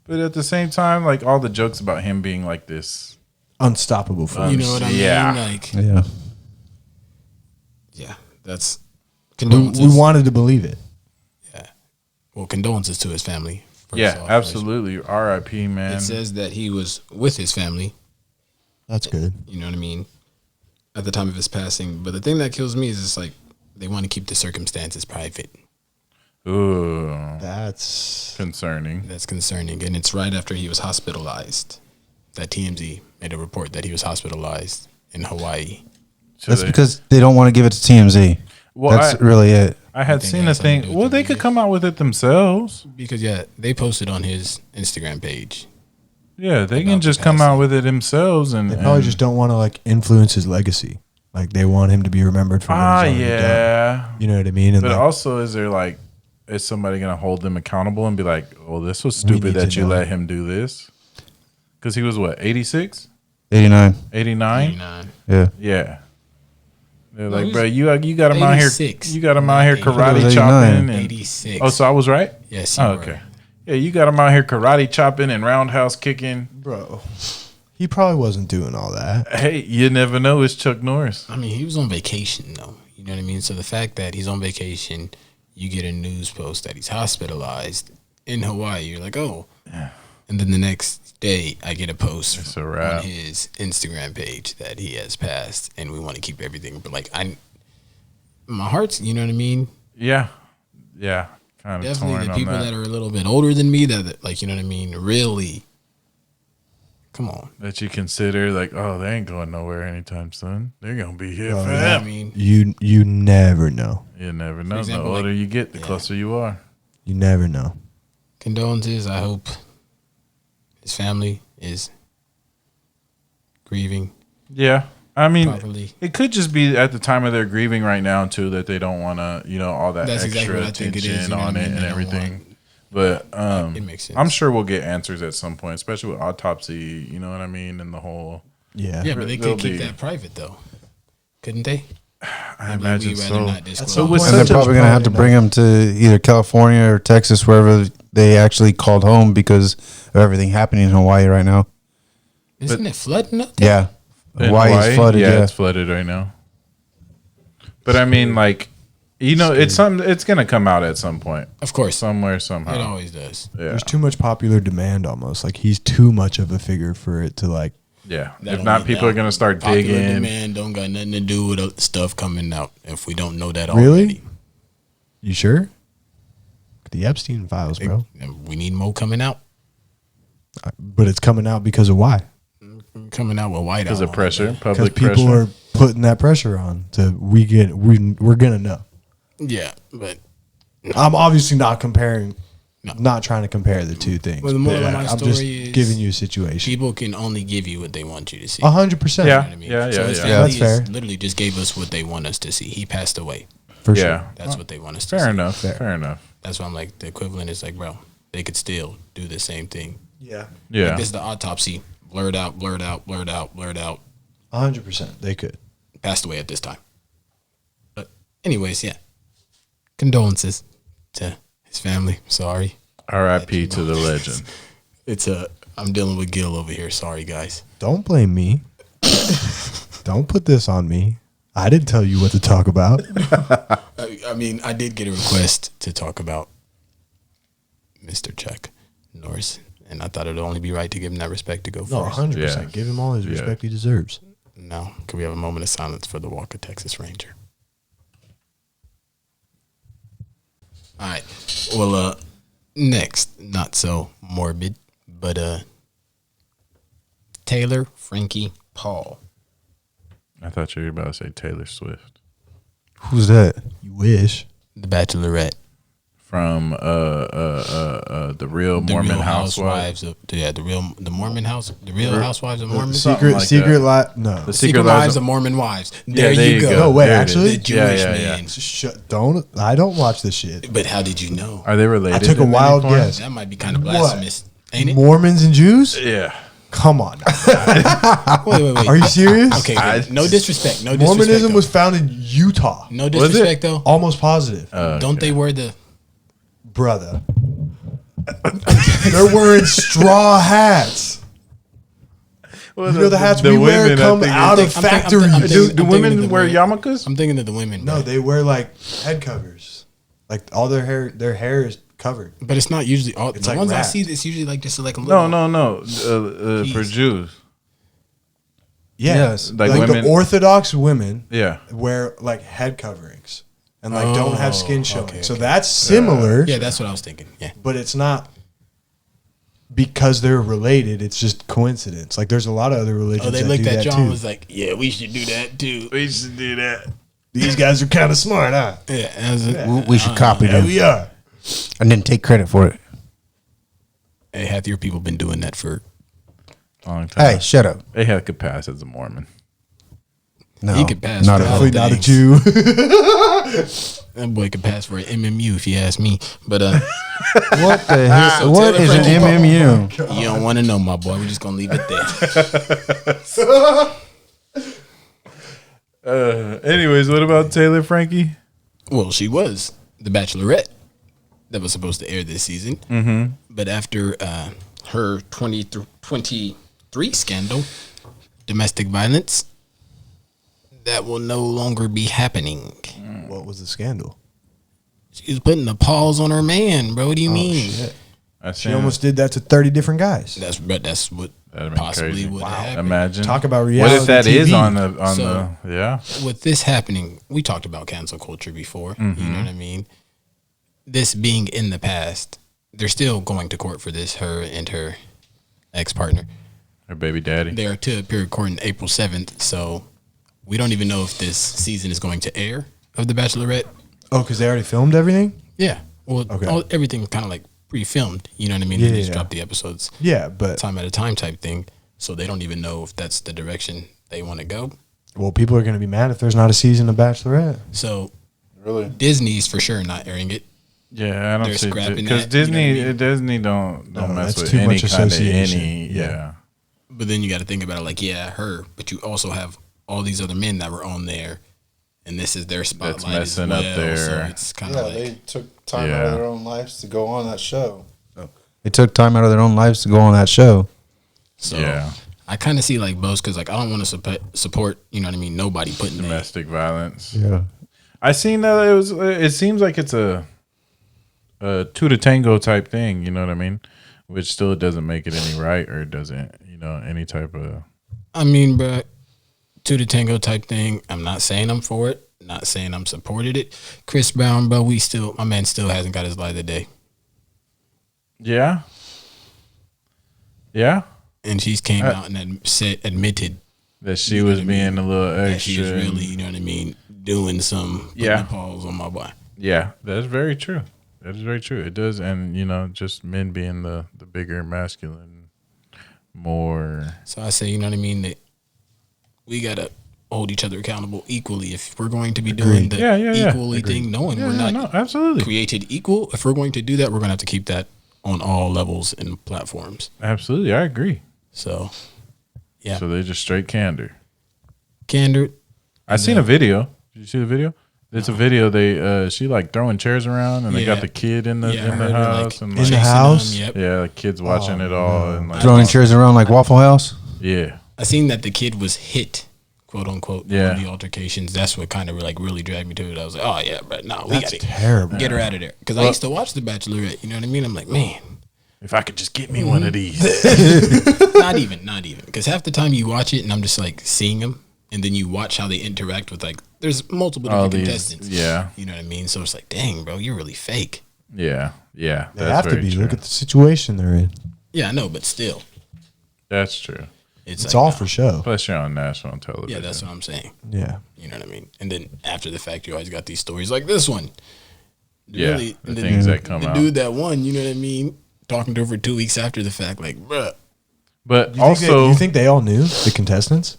but at the same time, like all the jokes about him being like this unstoppable force. You know what I mean? Yeah. Like, yeah. That's condolences. We wanted to believe it. Yeah. Well, condolences to his family. Yeah, absolutely. R.I.P. man. It says that he was with his family. That's good. You know what I mean? At the time of his passing. But the thing that kills me is it's like they want to keep the circumstances private. Ooh. That's concerning. That's concerning. And it's right after he was hospitalized that TMZ made a report that he was hospitalized in Hawaii. That's because they don't want to give it to TMZ. Well, that's really it. I had seen a thing. Well, they could come out with it themselves. Because, they posted on his Instagram page. Yeah, they can just come out with it themselves. And they probably just don't want to, like, influence his legacy. Like, they want him to be remembered for what he's already done. You know what I mean? And but also, is somebody going to hold them accountable and be like, oh, this was stupid that you let him do this? Because he was, what, 86? 89. 89? Yeah. Yeah. They're like, bro, you got him out here. You got him out here karate 89. chopping. 86. Oh, so I was right? Yes. Okay. Yeah, you got him out here karate chopping and roundhouse kicking. Bro. He probably wasn't doing all that. Hey, you never know. It's Chuck Norris. I mean, he was on vacation though. You know what I mean? So the fact that he's on vacation, you get a news post that he's hospitalized in Hawaii. You're like, oh. Yeah. And then the next day, I get a post a wrap. on his Instagram page that he has passed, and we want to keep everything. But like, my heart's, you know what I mean? Yeah. Kind of Definitely the people that are a little bit older than me, that like, you know what I mean? Really, come on. That you consider like, oh, they ain't going nowhere anytime soon. They're gonna be here Oh, for yeah. them. I mean, You never know. You never know. example, The older like- you get, the yeah. closer you are. You never know. condolences. I hope his family is grieving Yeah. I mean, properly. it could just be at the time of their grieving right now too that they don't want to, all that That's extra exactly what I think it attention is, you know on what I it mean? and They don't everything. want- But It makes sense. I'm sure we'll get answers at some point, especially with autopsy. You know what I mean, and the whole. Yeah. Yeah, but they They'll could keep be- that private though, couldn't they? I imagine we'd rather so. not disclose. So with point- And they're such a, probably going to have to bring him to either California or Texas, wherever they actually called home because of everything happening in Hawaii right now. Isn't it flooding up there? Yeah. in Hawaii's flooded, yeah. it's flooded right now. But I mean, like, it's gonna come out at some point, Of course, somewhere, somehow. it always does. Yeah, There's too much popular demand almost. Like he's too much of a figure for it to like. yeah. That If not, only people now. are gonna start Popular digging. demand don't got nothing to do with the stuff coming out. If we don't know that Really? already, You sure? The Epstein files, bro. And we need more coming out. But it's coming out because of why? Coming out with white Because out of on it, pressure, man. Because public people pressure. are putting that pressure on to we're gonna know. Yeah, but I'm obviously not comparing, No. not trying to compare the two things. Well, the moral but of my I'm just story is giving you a situation. people can only give you what they want you to see. 100%. Yeah. You know what I mean? Yeah, So yeah, his yeah. family That's fair. literally just gave us what they want us to see. He passed away. For Yeah. sure. That's what they want us to Fair see. enough. Fair enough. That's why I'm like, the equivalent is like, bro, they could still do the same thing. Yeah. Yeah. Like, this is the autopsy. Blurred out, blurred out, blurred out, blurred out. 100%. They could. Passed away at this time. But anyways, yeah. Condolences to his family. Sorry. R.I.P. to the legend. I'm dealing with Gill over here. Sorry, guys. Don't blame me. Don't put this on me. I didn't tell you what to talk about. I mean, I did get a request to talk about Mr. Chuck Norris, and I thought it'd only be right to give him that respect to go No, first. 100%. Yeah. Give him all his Yeah. respect he deserves. Now, could we have a moment of silence for the Walker Texas Ranger? All right. Well, next, not so morbid, but Taylor Frankie Paul. I thought you were about to say Taylor Swift Who's that? You wish. The Bachelorette. from the Real The Mormon Real Housewives. the Mormon house, the Real Housewives of Mormon. Something like Secret that. life. No. The Secret Lives of Mormon Wives. There, there you you go. go. No way, There it actually? is. The Jewish Yeah, yeah, yeah. man. Don't. I don't watch this shit. But how did you know? Are they related? I took a in any wild form? guess. That might be kind of blasphemous, ain't it? Mormons and Jews? Yeah. Come on. Wait. Are you serious? Okay, good. No disrespect. No disrespect. Mormonism though. was founded in Utah. No Was disrespect though. Almost positive. Don't they wear the? Brother. They're wearing straw hats. Well, You know the hats we wear women, I come think, out of I'm thinking- factories. I'm Do thinking of women the wear women. yarmulkes? I'm thinking of the women. No, bro. they wear like head covers. Like all their hair is covered. But it's not usually all. It's The like ones I wrapped. see, it's usually like just like a little. No. For Jeez. Jews. Yeah. Yes. Like Like women- the Orthodox women Yeah. wear like head coverings and like don't have skin showing. okay, So okay. that's similar, Yeah, that's what I was thinking. Yeah. but it's not because they're related. It's just coincidence. Like there's a lot of other religions. Oh, they that looked do at that John too. and was like, "Yeah, we should do that too." We should do that. These guys are kind of smart, huh? Yeah, and I was like, We should copy Yeah, them we are. and then take credit for it. hey, have your people been doing that for? Long time. Hey, shut up. They had could pass as a Mormon. No, He could pass not for at all all. Definitely not a things. Jew. That boy could pass for an MMU if you ask me. But What the hell? So What Taylor is an Frankie MMU? you don't want to know, my boy. We're just gonna leave it there. Anyways, what about Taylor Frankie? Well, she was the Bachelorette that was supposed to air this season. Mm-hmm. But after her 23 3 scandal, domestic violence, that will no longer be happening. What was the scandal? She was putting a pause on her man, bro. What do you mean? Shit. She almost did that to 30 different guys. That's what That'd been possibly crazy. would have happened. Imagine. Talk about reality. What if that TV. is on the yeah? With this happening, we talked about cancel culture before. Mm-hmm. You know what I mean? This being in the past, they're still going to court for this, her and her ex-partner. Her baby daddy. They are to appear in court on April 7th, so we don't even know if this season is going to air of The Bachelorette. Oh, because they already filmed everything? Yeah. Well, Okay. everything kind of like pre-filmed, you know what I mean? Yeah, They just yeah. drop the episodes Yeah, but time at a time type thing, so they don't even know if that's the direction they want to go. well, people are going to be mad if there's not a season of Bachelorette. So Really? Disney's for sure not airing it. Yeah, I don't They're see scrapping because that, you know Disney what I mean? Disney don't No, mess that's with too any much kind of association. any. Yeah. Yeah. But then you got to think about it like, yeah, her, but you also have all these other men that were on there, and this is their spotlight That's as messing well. up their- So it's kind Yeah, of like, they took time out Yeah. of their own lives to go on that show. They took time out of their own lives to go on that show. so Yeah. I kind of see like both because like I don't want to support, you know what I mean? Nobody putting their Domestic violence. Yeah. I seen that it was. It seems like it's a two to tango type thing. You know what I mean? Which still doesn't make it any right or doesn't any type of. I mean, bro, to the tango type thing. I'm not saying I'm for it. Not saying I'm supported it. Chris Brown, bro, my man still hasn't got his light of the day. Yeah. Yeah. And she's came out and admitted That she was being a little that she extra. was really, you know what I mean, doing some putting a pause on my boy. Yeah, that's very true. That is very true. It does, and just men being the bigger masculine, more. So I say, you know what I mean, that we gotta hold each other accountable equally. If we're going to be doing the Yeah. equally thing, knowing we're not no, absolutely, created equal, if we're going to do that, we're gonna have to keep that on all levels and platforms. absolutely. I agree. So yeah, So they just straight candor. candor. I seen a video. Did you see the video? It's a video. They she like throwing chairs around, and they got Yeah. the kid in the Yeah, I in the heard her, like, house, and In the chasing house? them, yep. yeah, the kids watching it all, and like Throwing chairs around like Waffle House. yeah, I seen that the kid was hit, quote unquote, Yeah. in the altercations. That's what kind of like really dragged me to it. I was like, oh yeah, but no, we That's gotta terrible. get her out of there. Because I used to watch The Bachelorette. You know what I mean? I'm like, man, if I could just get me one of these. not even. Because half the time you watch it and I'm just like seeing them, and then you watch how they interact with like, there's multiple All different these, contestants. yeah, You know what I mean? So it's like, dang, bro, you're really fake. yeah. They That's have to very be. true. Look at the situation they're in. Yeah, I know, but still, That's true. it's It's like, all nah. for show. Plus, you're on national television. Yeah, that's what I'm saying. Yeah. You know what I mean? And then after the fact, you always got these stories like this one. Yeah, Really, the and then things that come the out. dude that won, you know what I mean? Talking to her for 2 weeks after the fact, like, bruh. But You also, think they all knew, the contestants?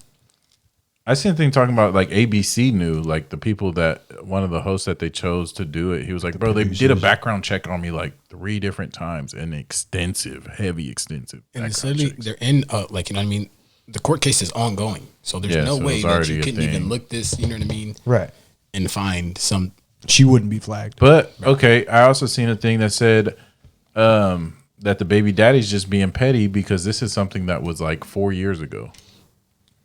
I seen a thing talking about like ABC knew, like the people that one of the hosts that they chose to do it. He was like, bro, they did a producers. background check on me like 3 different times, and heavy extensive. And it's background literally, checks. they're in, like, you know what I mean? The court case is ongoing. So there's Yeah, no so way it's that already you a couldn't thing. even look this, you know what I mean? Right. And find some. She wouldn't be flagged. But okay, I also seen a thing that said that the baby daddy's just being petty because this is something that was like 4 years ago.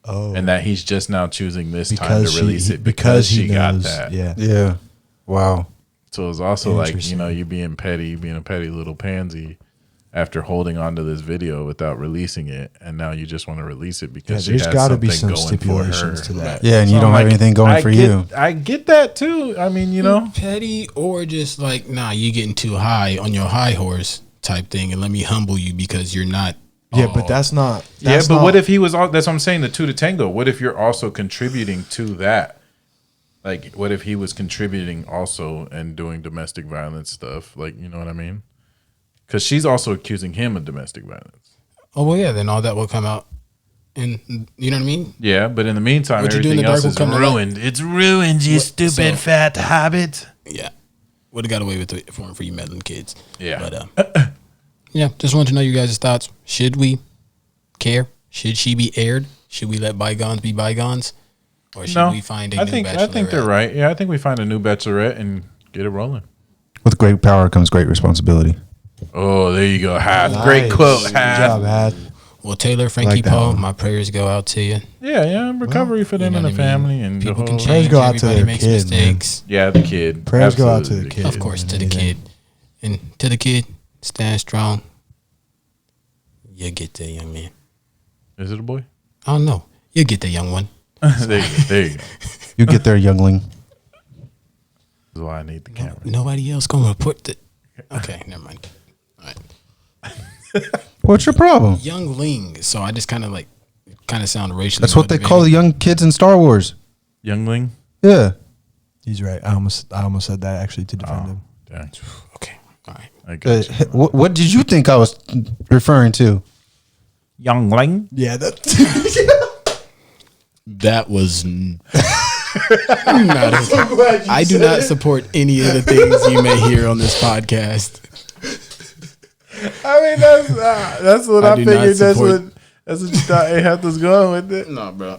Oh. And that he's just now choosing this time because to release he, it because he she got knows, that. Yeah. Yeah. Wow. So it's also like, Interesting. you being petty, being a petty little pansy after holding on to this video without releasing it. And now you just want to release it Yeah, because she there's has got to something be some going for stipulations her. to that. Yeah, and So you don't I'm have like, anything going for you. I get that too. I mean, Petty or just like, nah, you getting too high on your high horse type thing, and let me humble you because you're not. Yeah, but that's not. yeah, That's but not, what if he was all, that's what I'm saying, the 2 to tango. What if you're also contributing to that? Like, what if he was contributing also and doing domestic violence stuff? Like, you know what I mean? Because she's also accusing him of domestic violence. Oh, well, yeah, then all that will come out. And you know what I mean? Yeah, but in the meantime, What you do in everything the dark else will is come to light. ruined. It's ruined, you stupid so- fat hobbit. Yeah. Would have got away with it for you meddling kids. Yeah. But, yeah, just wanted to know you guys' thoughts. Should we care? Should she be aired? Should we let bygones be bygones? Or should we find a I new think Bachelorette? they're right. Yeah, I think we find a new Bachelorette and get it rolling. With great power comes great responsibility. Oh, there you go. Hath. Nice. Great quote, Good Hath. job, Hath. Well, Taylor, Frankie, Like that Paul, one. my prayers go out to you. Yeah. Recovery for them You know and the what I mean? family and People the can whole. change. Prayers go out to Everybody their makes kid, man. mistakes. Yeah, the kid. Prayers go out to Absolutely the kid. Of course, to the Anything. kid. And to the kid, stand strong. You get there, young man. Is it a boy? I don't know. You get there, young one. There you go. You get there, youngling. That's why I need the camera. Nobody else gonna report that. Okay, never mind. All right. What's your problem? Youngling. So I just kind of sound racially. That's what they motivated. call the young kids in Star Wars. Youngling. Yeah. He's right. I almost said that actually to defend him. Dang. Okay. All right. I got you. What did you think I was referring to? Youngling. Yeah, that. That was I do not support any of the things you may hear on this podcast. I mean, that's what I I do not figured. support- That's what you thought A-Health was going with it. No, bro.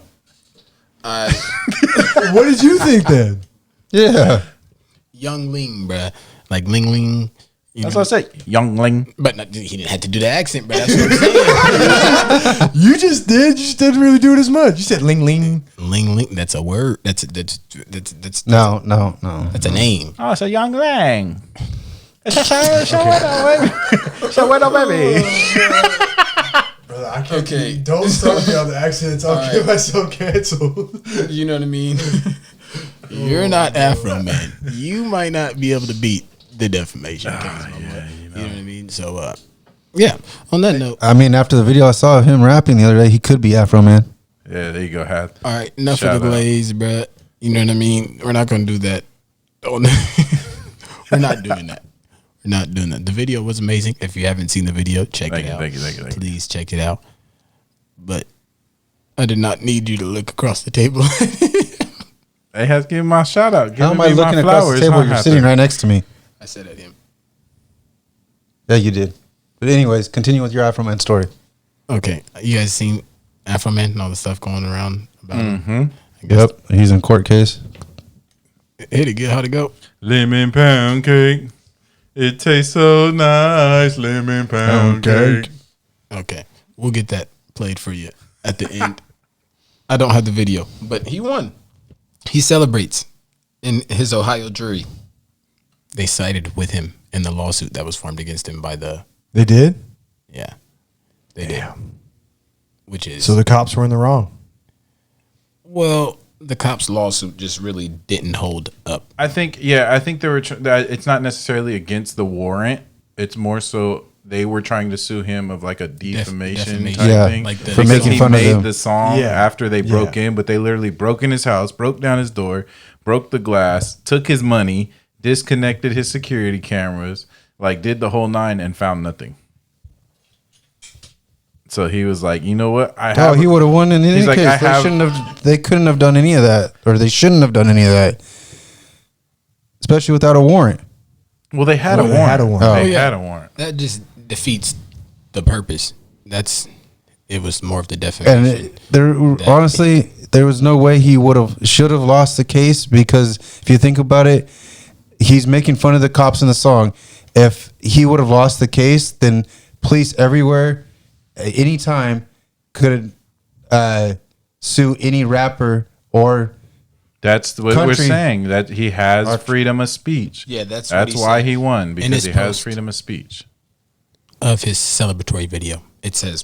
What did you think then? Yeah. Youngling, bruh. Like Ling Ling. You That's know? what I say. Youngling. But he didn't have to do the accent, bro. That's what I'm saying. You just did. You just didn't really do it as much. You said ling ling. Ling Ling. That's a word. That's No. That's a name. Oh, it's a Youngling. It's a Shawedo baby. Brother, I can't. Okay. Don't start me on the accents. I'll get myself canceled. You know what I mean? You're not Afro, man. You might not be able to beat the defamation case, my boy. You know what I mean? So, yeah. On that note, I mean, after the video I saw of him rapping the other day, he could be Afro Man. Yeah, there you go, Hath. all right. Enough Shout of the out. glaze, bruh. You know what I mean? We're not going to do that. We're not doing that. We're not doing that. The video was amazing. If you haven't seen the video, check it out. Thank you. Please check it out. But I did not need you to look across the table. Hey, Hath, give him my shout out. How am I looking across the table? You're sitting right next to me. I said at him. Yeah, you did. But anyways, continue with your Afro Man story. Okay. You guys seen Afro Man and all the stuff going around about him? I guess Yep, he's in court case. Hit it good. How'd it go? Lemon pound cake. It tastes so nice. Lemon pound cake. Okay. We'll get that played for you at the end. I don't have the video, but he won. He celebrates in his Ohio jury. They sided with him in the lawsuit that was formed against him by the, They did. yeah, they did. Which is, So the cops were in the wrong. well, the cops' lawsuit just really didn't hold up. I think they were. That it's not necessarily against the warrant. It's more so they were trying to sue him of like a defamation defamation. type Yeah, thing. like the- for Because making he fun of made them. the song Yeah. after they broke Yeah. in, but they literally broke in his house, broke down his door, broke the glass, took his money, disconnected his security cameras, like did the whole nine and found nothing. So he was like, you know what? Oh, he would have won in any He's like, case. They couldn't have done any of that, or they shouldn't have done any of that, especially without a warrant. Well, they had Well, a they warrant. had a warrant. They Oh, yeah. had a warrant. That just defeats the purpose. It was more of the And defamation. honestly, there was no way he should have lost the case, because if you think about it, he's making fun of the cops in the song. If he would have lost the case, then police everywhere, anytime, could sue any rapper or. That's what we're Country- saying. That he has freedom of speech. Yeah, that's what he why said. he won, In because his he has post. freedom of speech. Of his celebratory video, it says,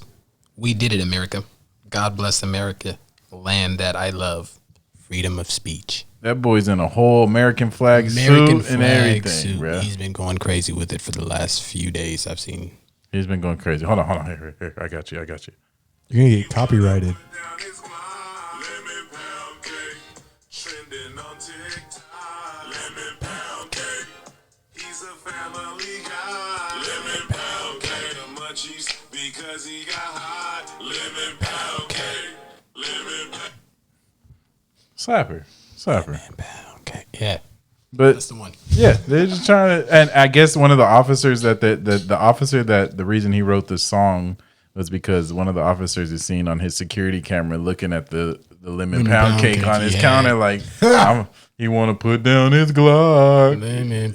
"We did it, America. God bless America, land that I love. Freedom of speech." That boy's in a whole American flag American suit and flag everything, suit. bro. He's been going crazy with it for the last few days. I've seen. He's been going crazy. Hold on. Here. I got you. You're gonna get copyrighted. Because he got hot, lemon pound cake, lemon pound. Slapper. Okay, yeah, But that's the one. yeah, they're just trying to. And I guess one of the officers the officer that the reason he wrote this song was because one of the officers is seen on his security camera looking at the lemon pound cake on his counter. Like, he want to put down his Glock.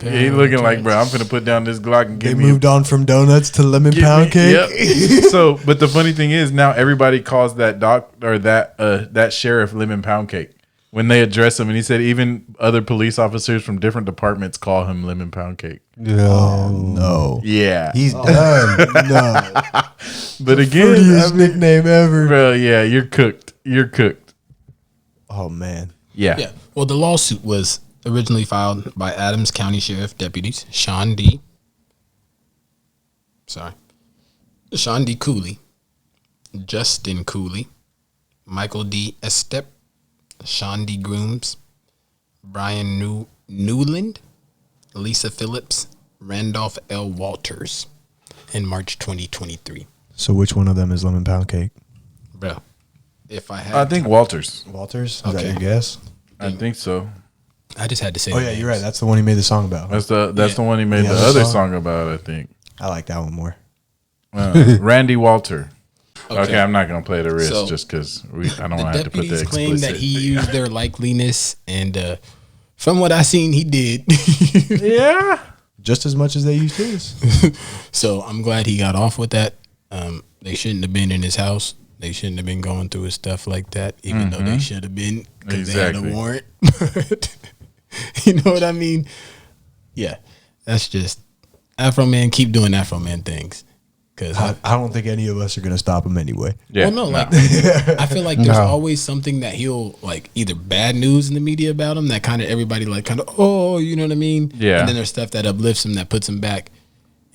He looking like, bro, I'm finna put down this Glock and They give me. moved on from donuts to lemon pound cake. Yep. So, but the funny thing is, now everybody calls that that sheriff lemon pound cake when they address him, and he said even other police officers from different departments call him lemon pound cake. Oh no. Yeah, He's done. No. but again, Prettiest nickname ever. bro, yeah, you're cooked. You're cooked. Oh man. Yeah. Yeah. Well, the lawsuit was originally filed by Adams County Sheriff deputies Sean D. Cooley, Justin Cooley, Michael D. Estep, Sean D. Grooms, Brian Newland, Lisa Phillips, Randolph L. Walters in March 2023. So which one of them is lemon pound cake? Bro, if I had I think Walters. Walters? Is Okay. that your guess? I think so. I just had to say Oh the yeah, names. you're right. That's the one he made the song about. That's the one he made Yeah, the the other song. song about. I think I like that one more. Randy Walter. Okay. Okay. I'm not gonna play the risk So, just because I don't The want to have to put the deputies claim explicit. that he used their likeliness, and from what I seen, he did. Yeah. Just as much as they used his. So I'm glad he got off with that. They shouldn't have been in his house. They shouldn't have been going through his stuff like that, even though they should have been because they had Exactly. a warrant. But you know what I mean? Yeah, that's just Afro Man. Keep doing Afro Man things. Cause I don't think any of us are gonna stop him anyway. Yeah. well, no, like I feel like there's always something that he'll like either bad news in the media about him that kind of everybody like kind of you know what I mean? Yeah. And then there's stuff that uplifts him that puts him back,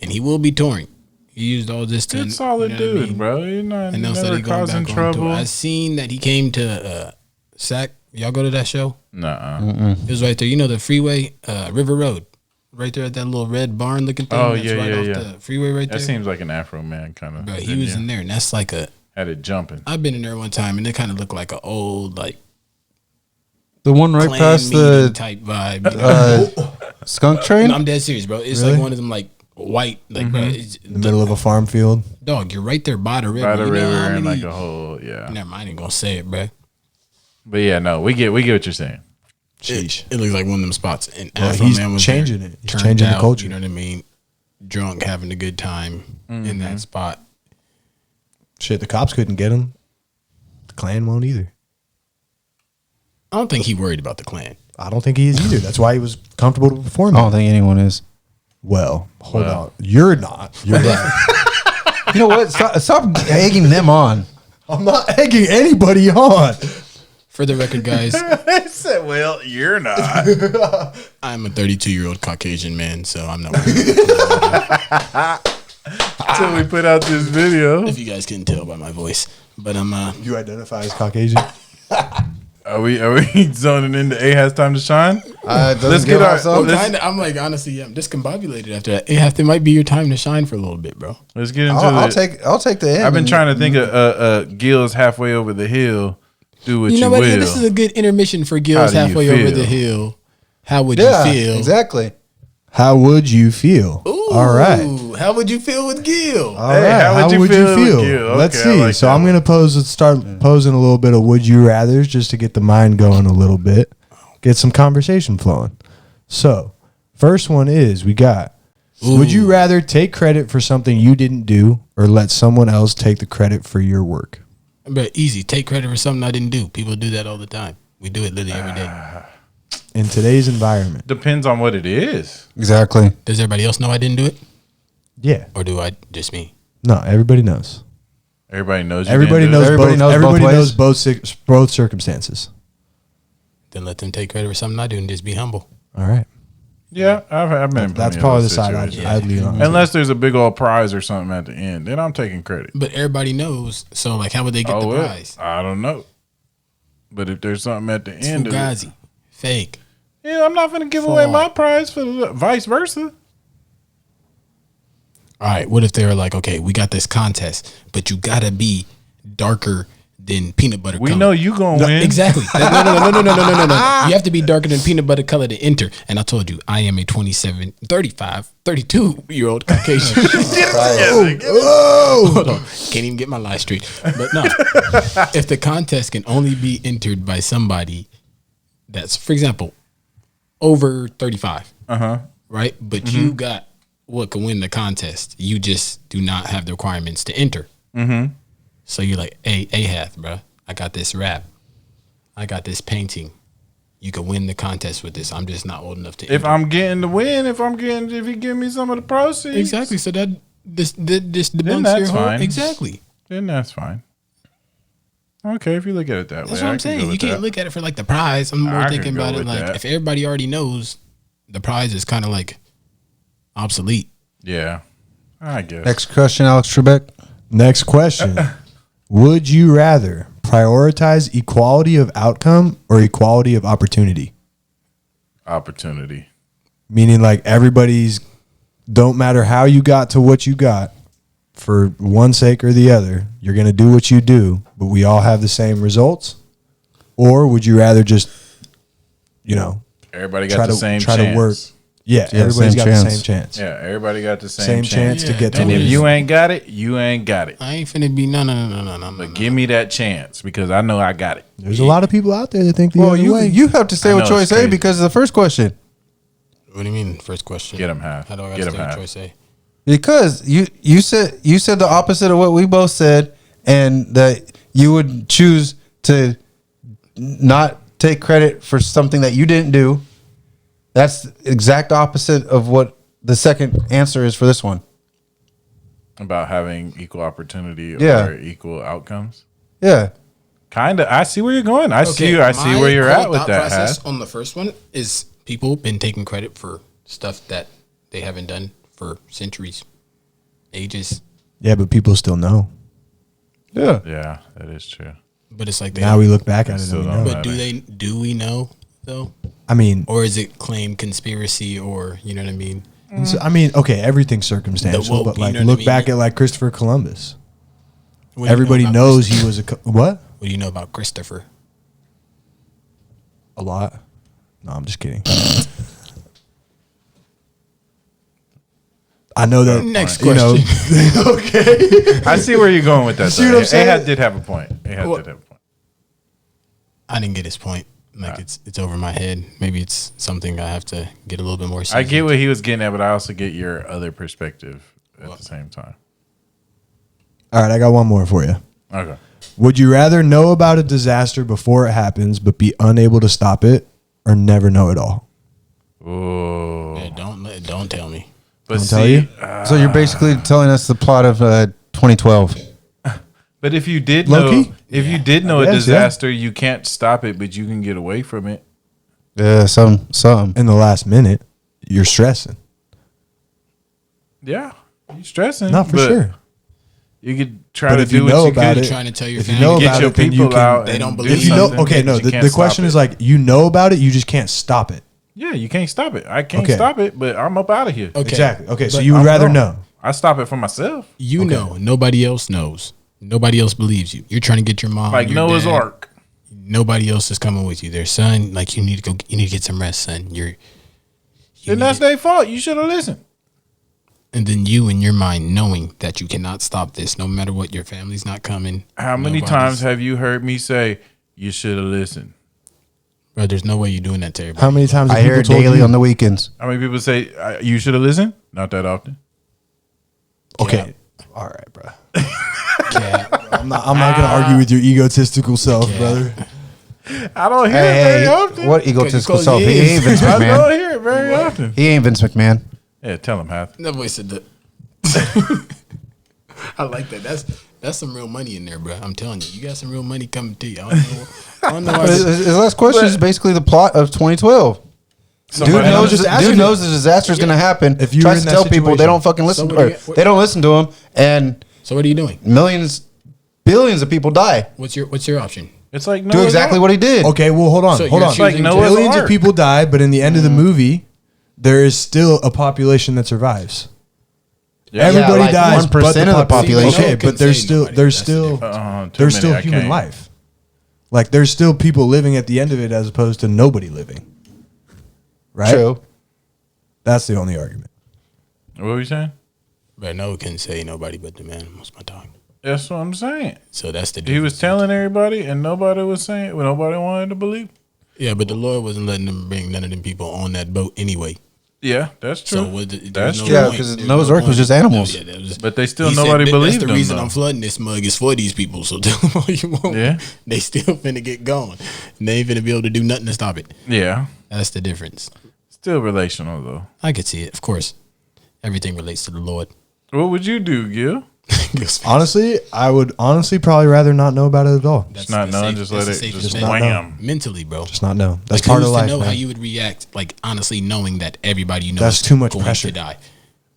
and he will be touring. He used all this to Good solid you know what I dude, mean? bro. You're not And they'll say never he going causing back on tour. trouble. I seen that he came to Sac. Y'all go to that show? Nuh-uh. It was right there. You know the freeway, River Road, right there at that little red barn looking thing. Oh, that's yeah, right yeah, off yeah. the freeway right That there. seems like an Afro Man kind of. Bro, he was in there, and that's like a. Had it jumping. I've been in there one time, and it kind of looked like an old like The one right clan past meeting the type vibe. You know? skunk train. No, I'm dead serious, bro. It's Really? like one of them like white, like bro, it's, In the middle of a farm field. dog. You're right there by the river. By the You know river how and many- like a whole, yeah. Never mind, I ain't gonna say it, bro. But yeah, no, we get what you're saying. Sheesh. It looks like one of them spots. And Well, Afro he's Man was changing there, it. He's turned changing the out, culture. You know what I mean? Drunk, having a good time in that spot. Shit, the cops couldn't get him. The Klan won't either. I don't think he worried about the Klan. I don't think he is either. That's why he was comfortable to perform. I don't think anyone is. Well, hold on. You're not. You're right. You know what? Stop egging them on. I'm not egging anybody on. For the record, guys, I said, well, you're not. I'm a 32-year-old Caucasian man, so I'm not worried. Until we put out this video. If you guys couldn't tell by my voice. But I'm You identify as Caucasian? Are we zoning into A Has Time to Shine? Let's get our- I'm let's- kinda, I'm like honestly, I'm discombobulated after that. It might be your time to shine for a little bit, bro. Let's get into I'll it. take the end. I've been trying to think of Gil's Halfway Over the Hill. Do what you, You know what? will. Yeah, this is a good intermission for Gil's How do you halfway over feel? the hill. How would Yeah, you feel? exactly. How would you feel? All right. How would you feel with Gil? All Hey, right. how would you feel with Gil? Let's Okay, I see. like So that I'm one. going to start posing a little bit of would you rather's just to get the mind going a little bit, get some conversation flowing. So, first one is we got would you rather take credit for something you didn't do or let someone else take the credit for your work? But easy. Take credit for something I didn't do. People do that all the time. We do it literally every day. In today's environment. Depends on what it is. Exactly. Does everybody else know I didn't do it? Yeah. Or do I just me? No, everybody knows. Everybody knows. You Everybody didn't do knows it. Everybody both. knows both Everybody ways. knows both circumstances. Then let them take credit for something I do and just be humble. All right. Yeah, I've been. in That's plenty of probably the those side situations. I'd lean on. Unless there's a big old prize or something at the end, then I'm taking credit. But everybody knows. So like, how would they get the well, prize? I don't know. But if there's something at the It's end of it, Fugazi. Fake. yeah, I'm not going to give away Fraud. my prize for the vice versa. All right. What if they were like, okay, we got this contest, but you gotta be darker than peanut butter We color. know you gonna win. Exactly. No. You have to be darker than peanut butter color to enter. And I told you, I am a 27, 35, 32-year-old Caucasian. Hold on. Can't even get my life straight. But no. If the contest can only be entered by somebody that's, for example, over 35. Right? But you got what can win the contest. You just do not have the requirements to enter. So you're like, hey, Ahath, bro, I got this rap. I got this painting. You can win the contest with this. I'm just not old enough to If enter. I'm getting the win, if he give me some of the proceeds, Exactly. So that this debunks that's your whole fine. exactly. then that's fine. Okay, if you look at it that way, That's what I'm saying. You can't look at it for like the prize. I'm more I thinking can go about it with like that. if everybody already knows, the prize is kind of like obsolete. Yeah, I guess. Next question, Alex Trebek. Next question. Would you rather prioritize equality of outcome or equality of opportunity? Opportunity. Meaning like everybody's, don't matter how you got to what you got, for one sake or the other, you're going to do what you do, but we all have the same results? Or would you rather just, Everybody got the same chance. to work? Yeah, Yeah, everybody's same got chance. the same chance. Yeah, everybody got the Same same chance to Yeah, get to don't And win. if you ain't got it, you ain't got it. I ain't finna be no. But give me that chance because I know I got it. There's a lot of people out there that think the Well, other way. you have to stay I with know, choice it's A crazy. because of the first question. What do you mean? First question. Get 'em half. How do I Get got 'em to stay half. with choice A? Because you said the opposite of what we both said, and that you would choose to not take credit for something that you didn't do. That's the exact opposite of what the second answer is for this one. About having equal opportunity Yeah. or equal outcomes. Yeah. Kinda. I see where you're going. I see my where you're whole at with thought that. process Hat. on the first one is people been taking credit for stuff that they haven't done for centuries, ages. Yeah, but people still know. Yeah. Yeah, that is true. But it's like they Now we look back at it Still and we don't know. know. But do we know though? I mean, Or is it claim conspiracy or you know what I mean? okay, everything's circumstantial, woke, but you like know what I look mean? back at like Christopher Columbus. What do you know Everybody about knows Christopher? he was what? What do you know about Christopher? A lot. No, I'm just kidding. I know that. Next you know, question. okay. I see where you're going with that. See what I'm saying? Ahad did have a point. Ahad Well- did have a point. I didn't get his point. Like it's over my head. Maybe it's something I have to get a little bit more. I seasoned. get what he was getting at, but I also get your other perspective at the same time. All right, I got one more for you. Okay. Would you rather know about a disaster before it happens but be unable to stop it, or never know it all? Ooh. Yeah, don't tell me. But Don't tell you? So you're basically telling us the plot of 2012. But if you did Low-key? know, if you did know a guess, yeah. disaster, you can't stop it, but you can get away from it. Yeah, some. In the last minute, you're stressing. Yeah, you stressing. Not for but sure. You could try But to if you do know what you about could. it, Trying to tell your if you family. know Get about your it, then you people can. out. They and don't do believe If you know, something, okay, but no. you The can't question stop is it. like you know about it, you just can't stop it. Yeah, you can't stop it. I can't Okay. stop it, but I'm up out of here. Okay. Exactly. Okay, so But you would I'm rather gone. know. I stop it for myself. You know, nobody else knows. Nobody else believes you. You're trying to get your mom, Like your Noah's dad. Ark. Nobody else is coming with you. Their son, like you need to go. You need to get some rest, son. And that's their fault. You should have listened. And then you, in your mind, knowing that you cannot stop this, no matter what, your family's not coming. How many Nobody's- times have you heard me say, you should have listened? Bro, there's no way you're doing that to everybody. How many times have I hear people it told daily you? on the weekends. How many people say, you should have listened? Not that often. Okay. All right, bro. Cap. I'm not gonna argue with your egotistical self, brother. I don't hear it Hey, very often. what egotistical Because self? he He is. ain't Vince I don't McMahon. hear it very often. He ain't Vince McMahon. Yeah, tell him, Hath. That boy said that. I like that. That's some real money in there, bro. I'm telling you, you got some real money coming to you. I don't know. Why His last question is basically the plot of 2012. Somebody Dude knows the disaster is going to happen. If you were Tries in to that tell people, they situation. don't fucking listen. So what do Or you- they don't listen to him, and So what are you doing? millions, billions of people die. What's your option? It's like Do Noah's exactly Ark. what he did. Okay, well, hold on, So hold you're on. choosing Like Noah's Billions Ark. of people die, but in the end of the movie, there is still a population that survives. Yeah. Everybody like dies, 1% but of the population. Okay, but there's still Too there's still many, I human can't. life. Like there's still people living at the end of it as opposed to nobody living. Right? True. That's the only argument. What were you saying? But Noah couldn't say nobody but the man most of my time. That's what I'm saying. So that's the He was difference. telling everybody, and nobody was saying. Well, nobody wanted to believe. Yeah, but the Lord wasn't letting them bring none of them people on that boat anyway. Yeah, that's true. So That's no true. Yeah, point. because There's Noah's no Ark was point. just animals. Yeah, that was, But they still he said nobody that- believed That's the them, reason though. I'm flooding this mug is for these people. So tell them all you want. Yeah. They still finna get going. And they ain't finna be able to do nothing to stop it. Yeah, That's the difference. still relational though. I could see it. Of course, everything relates to the Lord. What would you do, Gil? Honestly, I would probably rather not know about it at all. That's Not the knowing, safe- just that's let the it safest just bet. not wham. Mentally, bro. Just not know. That's Like, part who's of to life. know how man. you would react, like honestly knowing that everybody you know That's is too much going pressure. to die.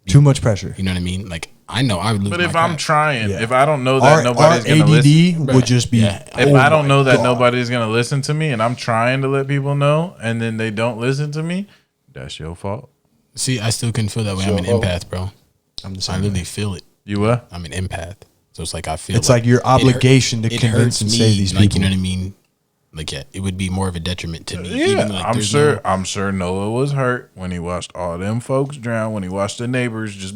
Too much pressure. You know what I mean? Like I know I would lose But my if I'm crap. trying, Yeah. if I don't know that Our nobody's gonna listen, ADD would just be. Yeah. if oh I don't my know that God. nobody's gonna listen to me, and I'm trying to let people know, and then they don't listen to me, that's your fault. See, I still couldn't feel that way. I'm an empath, bro. I'm the I same. literally feel it. You what? I'm an empath. So it's like I feel It's like your it hurt- obligation to it convince hurts and me, save these like, people. You know what I mean? Like yeah, it would be more of a detriment to me. Yeah, Even, like, I'm there's sure. no- I'm sure Noah was hurt when he watched all them folks drown. When he watched the neighbors just.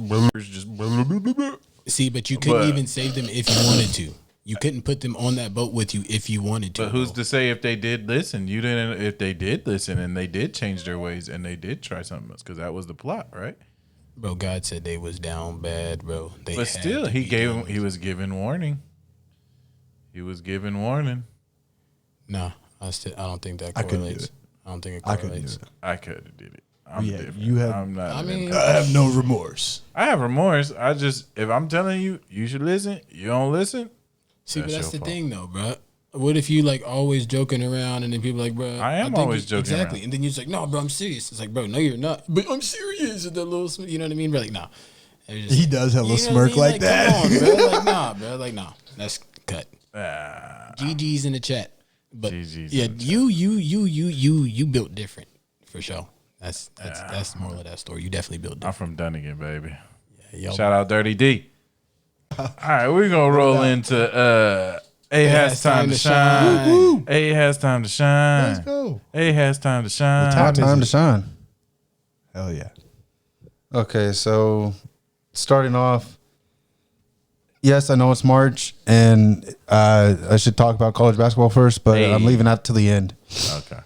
See, but you couldn't But- even save them if you wanted to. You couldn't put them on that boat with you if you wanted to. But who's bro. to say if they did listen? You didn't. If they did listen and they did change their ways and they did try something else, because that was the plot, right? Bro, God said they was down bad, bro. They But had still, to he be gave down. him. He was given warning. He was given warning. Nah, I don't think that I couldn't do correlates. it. I don't think it I correlates. couldn't do it. I could have did it. I'm Yeah, different. you have- I'm not. I mean, I have no remorse. I have remorse. I just, if I'm telling you, you should listen. You don't listen. see, but that's that's your the fault. thing, though, bro. What if you like always joking around and then people like, bro, I am think always you- joking exactly, around. and then you're just like, no, bro, I'm serious. It's like, bro, no, you're not. But I'm serious. And that little, you know what I mean? Bro, like, nah. And it's just He like, does have a you little know what I smirk mean? like that. Come on, bro. Like, nah, bro. Like, nah. That's cut. Ah, GG's in the chat. But GG's yeah, in the you built different for sure. That's the moral of that story. You definitely built I'm different. from Dunnigan, baby. Yo, Shout out Dirty D. All right, we're gonna roll into A has time to shine. A has time to shine. Let's go. A has time to shine. time is Time it? to shine. Hell yeah. Okay, so starting off, yes, I know it's March, and I should talk about college basketball first, but Hey. I'm leaving that to the end. Okay.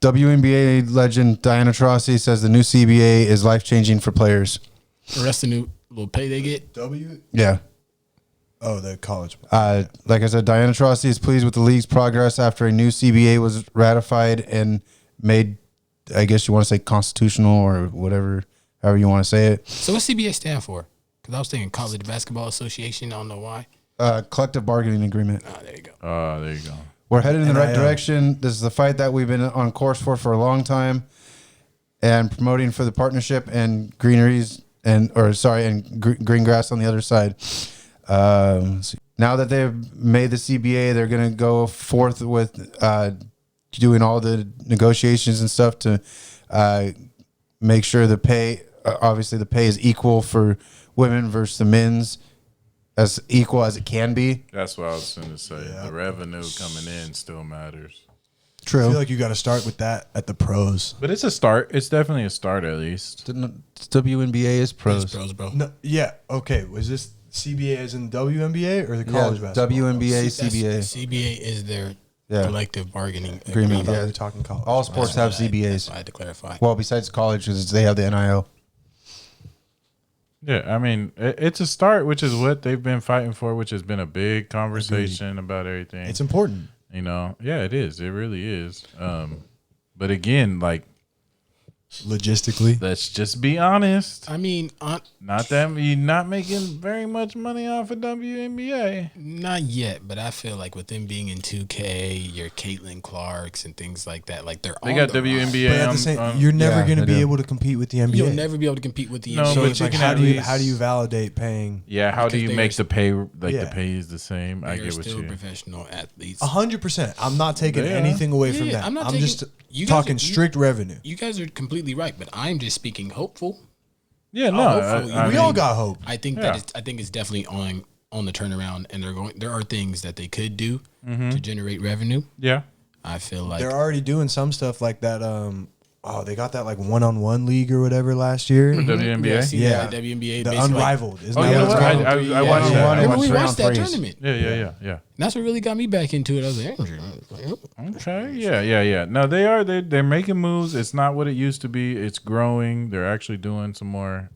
WNBA legend Diana Taurasi says the new CBA is life-changing for players. the rest of the new little pay they get. Yeah. Oh, the college. Like I said, Diana Taurasi is pleased with the league's progress after a new CBA was ratified and made, I guess you want to say constitutional or whatever, however you want to say it. So what CBA stand for? Because I was thinking College Basketball Association. I don't know why. Collective bargaining agreement. Ah, there you go. There you go. We're headed in the right NIL. direction. This is the fight that we've been on course for a long time, and promoting for the partnership and greeneries and green grass on the other side. Now that they've made the CBA, they're going to go forth with doing all the negotiations and stuff to make sure the pay, obviously the pay is equal for women versus the men's, as equal as it can be. That's what I was going to say. The revenue coming in still matters. I True. feel like you got to start with that at the pros. But it's a start. It's definitely a start at least. WNBA is pros. Pros, bro. No, yeah. Okay. Was this CBA as in WNBA or the college basketball? WNBA, That's- CBA. CBA is their Yeah. collective bargaining I Agreement. thought Yeah. we were talking college. All sports have CBAs. I had to clarify. Well, besides college, because they have the NIL. Yeah, I mean, it's a start, which is what they've been fighting for, which has been a big conversation about everything. It's important. You know, yeah, it is. It really is. But again, like, Logistically. let's just be honest. I mean, Not that you're not making very much money off of WNBA. not yet, but I feel like with them being in 2K, your Caitlin Clarks and things like that, like they're They on got the rise. WNBA. But at the same, you're never yeah, going to they be do. able to compete with the NBA. You'll never be able to compete with the No, NBA. so but it's you like, can how at do you least- validate paying? Yeah, how do Because you they make are- the pay, like Yeah. the pay is the same? I They're get what still you. professional athletes. 100%. I'm not taking They are. anything away Yeah, from that. I'm not I'm taking- just you guys talking are- you- strict revenue. You guys are completely right, but I'm just speaking hopeful. Yeah, no, hopefully. I we mean, all got hope. I think I think it's definitely on the turnaround, and there are things that they could do to generate revenue. Yeah, I feel like They're already doing some stuff like that. They got that like one-on-one league or whatever last year. WNBA. Yeah, I see Yeah. that, WNBA, The basically, unrivaled. Isn't Oh, that you know what it's what? called? I watched that. I Remember we watched watched that round threes. tournament. Yeah. And that's what really got me back into it. I was like, Okay. Yeah. No, they're making moves. It's not what it used to be. It's growing. They're actually doing some more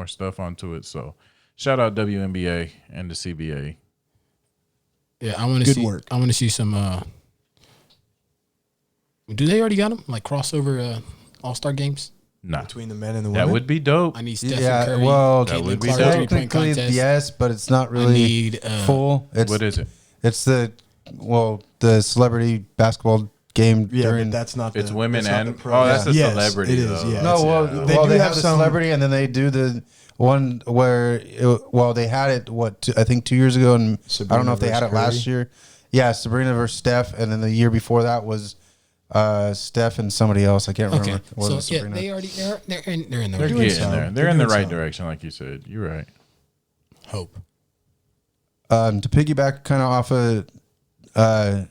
stuff onto it. So, shout out WNBA and the CBA. yeah, I want to Good see. work. I want to see some. Do they already got them like crossover All-Star games? Nah, Between the men and the women. that would be dope. I need Stephen Yeah, Curry, well, that would Caitlin be Clark, dope. 3-point Technically, contest. yes, but it's not really need, full. It's, What is it? It's the celebrity basketball game Yeah, during. but that's not. It's the, women that's not and the pro. that's a Yes, celebrity. It is. though. Yeah. no, it's- well, They well, do they have have the some- celebrity, and then they do the one where they had it. I think 2 years ago, and I Sabrina don't know if they had it versus last Curry? year. Yeah, Sabrina versus Steph, and then the year before that was Steph and somebody else. I can't remember. Okay, It wasn't so yeah, Sabrina. they already they're in there. They're doing getting some. there. They're They're in the doing right some. direction, like you said. You're right. Hope. To piggyback kind of off of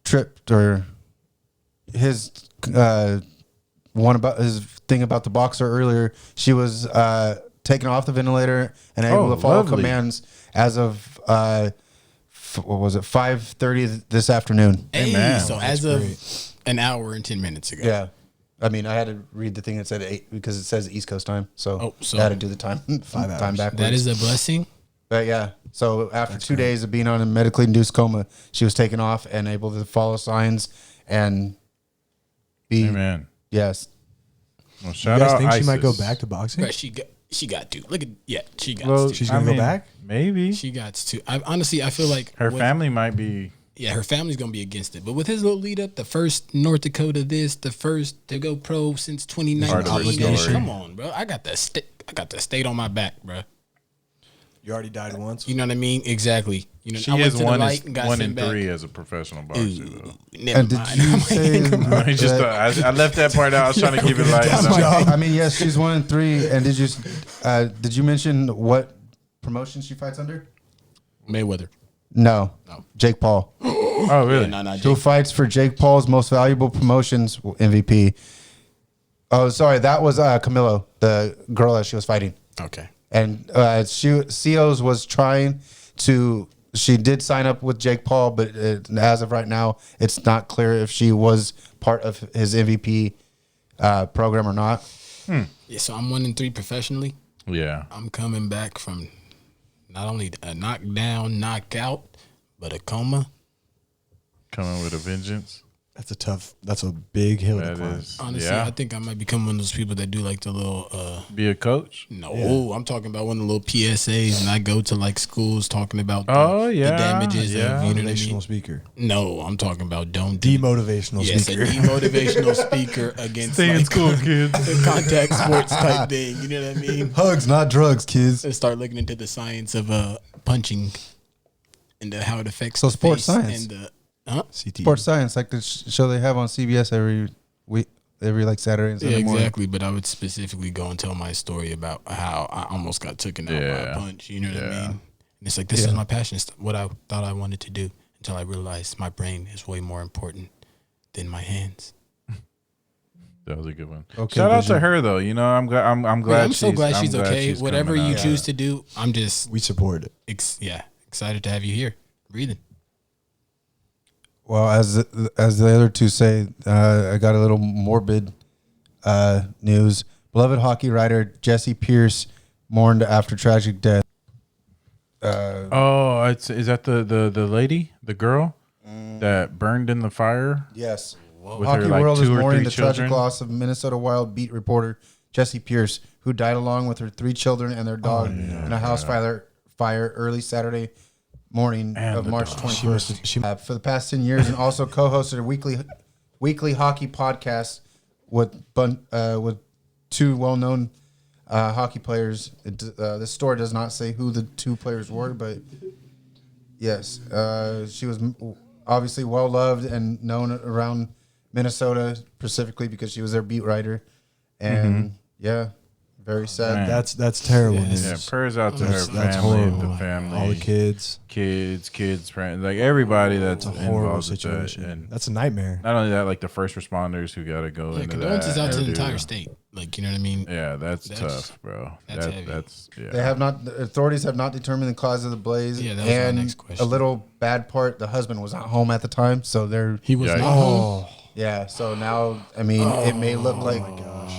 Trip or his one about his thing about the boxer earlier, she was taken off the ventilator and able to follow lovely. commands as of what was it, 5:30 this afternoon. Hey, man. so as of an hour and 10 minutes ago. Yeah. I mean, I had to read the thing that said 8 because it says East Coast time. So, so I had to do the time 5 time hours. backwards. That is a blessing. But yeah, so after 2 days of being on a medically induced coma, she was taken off and able to follow signs and be Amen. yes. Well, You shout guys out think ISIS. she might go back to boxing? But she got to. Look at she got Well, to. She's gonna go back? Maybe She got to. Honestly, I feel like her with- family might be. Yeah, her family's gonna be against it. But with his little lead up, the first North Dakota the first to go pro since Part of 2019. her story. Come on, bro. I got the state on my back, bro. You already died once. You know what I mean? Exactly. You know, She I went is to the one light and got in sent back. 3 as a professional boxer. Though. Never And did mind. you say He just I left that part out. I was trying to keep it light. I mean, yes, she's 1 in 3. And did you mention what promotion she fights under? Mayweather? No, No. Jake Paul. Oh, really? No, Who fights for Jake Paul's most valuable promotions MVP? Oh, sorry, that was Camilo, the girl that she was fighting. Okay. And Seos was trying to. She did sign up with Jake Paul, but as of right now, it's not clear if she was part of his MVP program or not. Yeah, so I'm 1 in 3 professionally. Yeah. I'm coming back from not only a knockdown, knockout, but a coma. Coming with a vengeance. That's a big hill to That climb. is. Honestly, Yeah. I think I might become one of those people that do like the little Be a coach. no, I'm talking about one of the little PSAs, and I go to like schools talking about Oh, yeah, the damages yeah. of, you know what I Motivational mean? speaker. No, I'm talking about don't do Demotivational yes, speaker. a demotivational speaker against Stay in like, school, kids. the contact sports type thing. You know what I mean? Hugs, not drugs, kids. And start looking into the science of punching and how it affects So the sports face science. and the CTE. Sports science, like the show they have on CBS every week, every like Saturday and yeah, Sunday morning. exactly. But I would specifically go and tell my story about how I almost got taken out by Yeah. a punch. You know what I Yeah. mean? And it's like this is my passion. It's what I thought I wanted to do until I realized my brain is way more important than my hands. That was a good one. Okay, Shout out Vision. to her though. You know, I'm glad. I'm glad. I'm so glad she's okay. she's Whatever coming you out. choose to do, I'm just We support it. excited to have you here, breathing. Well, as the other two say, I got a little morbid news. Beloved hockey writer Jesse Pierce mourned after tragic death. Oh, is that the lady, the girl that burned in the fire? Yes. With Hockey her, like, World is 2 or mourning 3 the children? tragic loss of Minnesota Wild beat reporter Jesse Pierce, who died along with her 3 children and their dog in a house fire early Saturday morning And of the March dog. 21st. For the past 10 years, and also co-hosted a weekly hockey podcast with 2 well-known hockey players. This story does not say who the 2 players were, but yes, she was obviously well-loved and known around Minnesota, specifically because she was their beat writer. And yeah, Very sad. That's terrible news. Yeah, prayers out to her That's family, horrible. the family, All the kids. kids, parents, like everybody that's It's a horrible involved with that. situation. And That's a nightmare. not only that, like the first responders who got to go Yeah, into condolences that. out to the and do- entire state. Like, you know what I mean? Yeah, that's That's- tough, bro. that's heavy. Yeah. They have not. The authorities have not determined the cause of the blaze. Yeah, that was my and next question. a little bad part. The husband was not home at the time, so they're. He was Yeah. not home. Yeah, so now I mean, it may look like.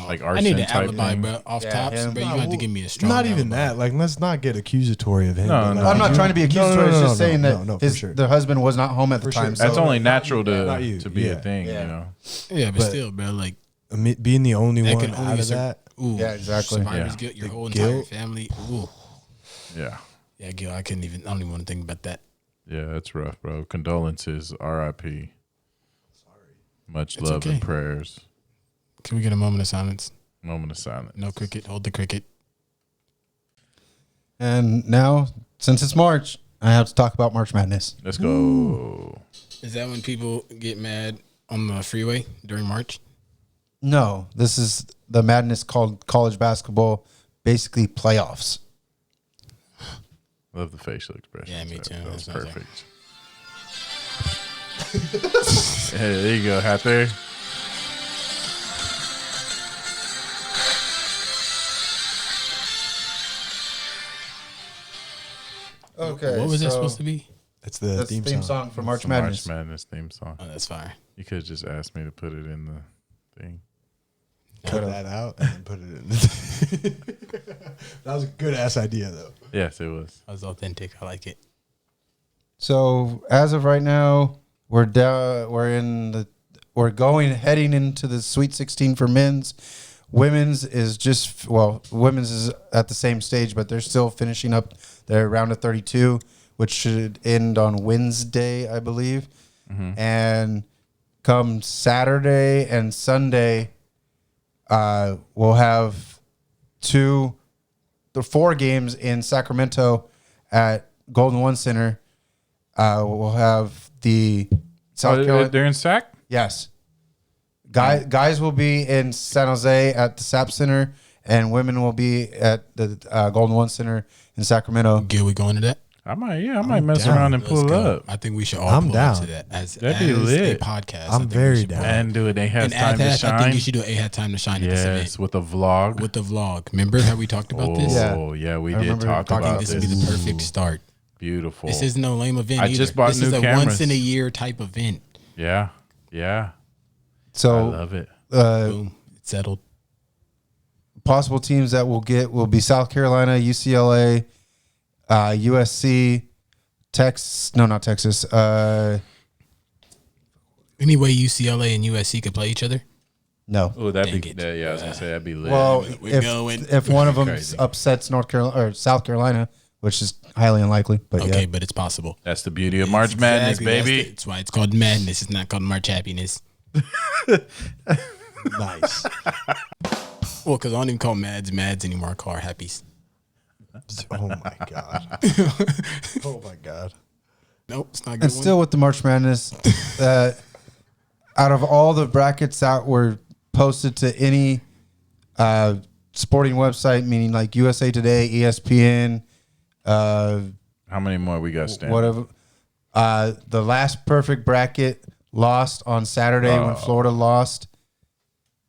like I arson need an type alibi, thing. bro. Off Yeah, tops, him. bro. You have to give me a strong. Not even alibi. that. Like, let's not get accusatory of him. No, but, no. like, I'm not you- trying to be accusatory. It's just saying that no, for his sure. the husband was not home at the For time. sure. So That's only natural not you. to be Yeah. a thing, Yeah. you know. Yeah, but But- still, bro. Like Being the only that one could only out of sur- that. Ooh, Yeah, exactly. Survivor's Yeah. guilt. Your The whole entire guilt. family. Ooh. Yeah. Yeah, Gil. I couldn't even. I don't even want to think about that. Yeah, that's rough, bro. Condolences, RIP. Sorry. Much It's love okay. and prayers. Can we get a moment of silence? Moment of silence. No cricket. Hold the cricket. And now, since it's March, I have to talk about March Madness. Let's go. Is that when people get mad on the freeway during March? No, this is the madness called college basketball, basically playoffs. Love the facial expression. Yeah, me too. That was That's what I was perfect. Hey, there you go, Hathor. Okay. What was that supposed to be? It's the That's theme, theme song. song for March It's a Madness. March Madness theme song. Oh, that's fire. You could have just asked me to put it in the thing. Cut that out and then put it in. That was a good ass idea, though. Yes, it was. That was authentic. I like it. So as of right now, we're down. Heading into the Sweet 16 for men's. Women's is women's is at the same stage, but they're still finishing up their round of 32, which should end on Wednesday, I believe. And come Saturday and Sunday, we'll have 4 games in Sacramento at Golden One Center. We'll have the South Carolina. They're in SAC? Yes. Guys will be in San Jose at the SAP Center, and women will be at the Golden One Center in Sacramento. Gil, we going to that? I might mess down. around and Let's pull it go. up. I think we should all I'm pull down. into that as That'd be a lit. podcast. I'm I think very we should down. pull- And do it. They have And time to I think shine. you should do A Had Time to Shine at this Yes, event. with a vlog. With the vlog. Remember how we talked about this? Oh, yeah, we I did remember talk talking I think about this would be this. the perfect start. Beautiful. This isn't no lame event I either. just bought this new is a cameras. once in a year type event. Yeah. I So love it. Boom. It's settled. possible teams that we'll get will be South Carolina, UCLA, USC, Texas. No, not Texas. Anyway, UCLA and USC could play each other. No. Oh, that'd be. Dang it. Yeah, I was gonna say that'd be lit. Well, We're going. if one of them Crazy. upsets North Carolina or South Carolina, which is highly unlikely, but Okay, yeah. but it's possible. That's the beauty of March Madness, Exactly. baby. That's why it's called madness. It's not called March happiness. Nice. Well, because I don't even call mads anymore. I call her happies. Oh my god. Oh my god. Nope, it's not a good. And still with the March Madness, out of all the brackets that were posted to any sporting website, meaning like USA Today, ESPN, How many more we got standing? whatever, the last perfect bracket lost on Saturday when Florida lost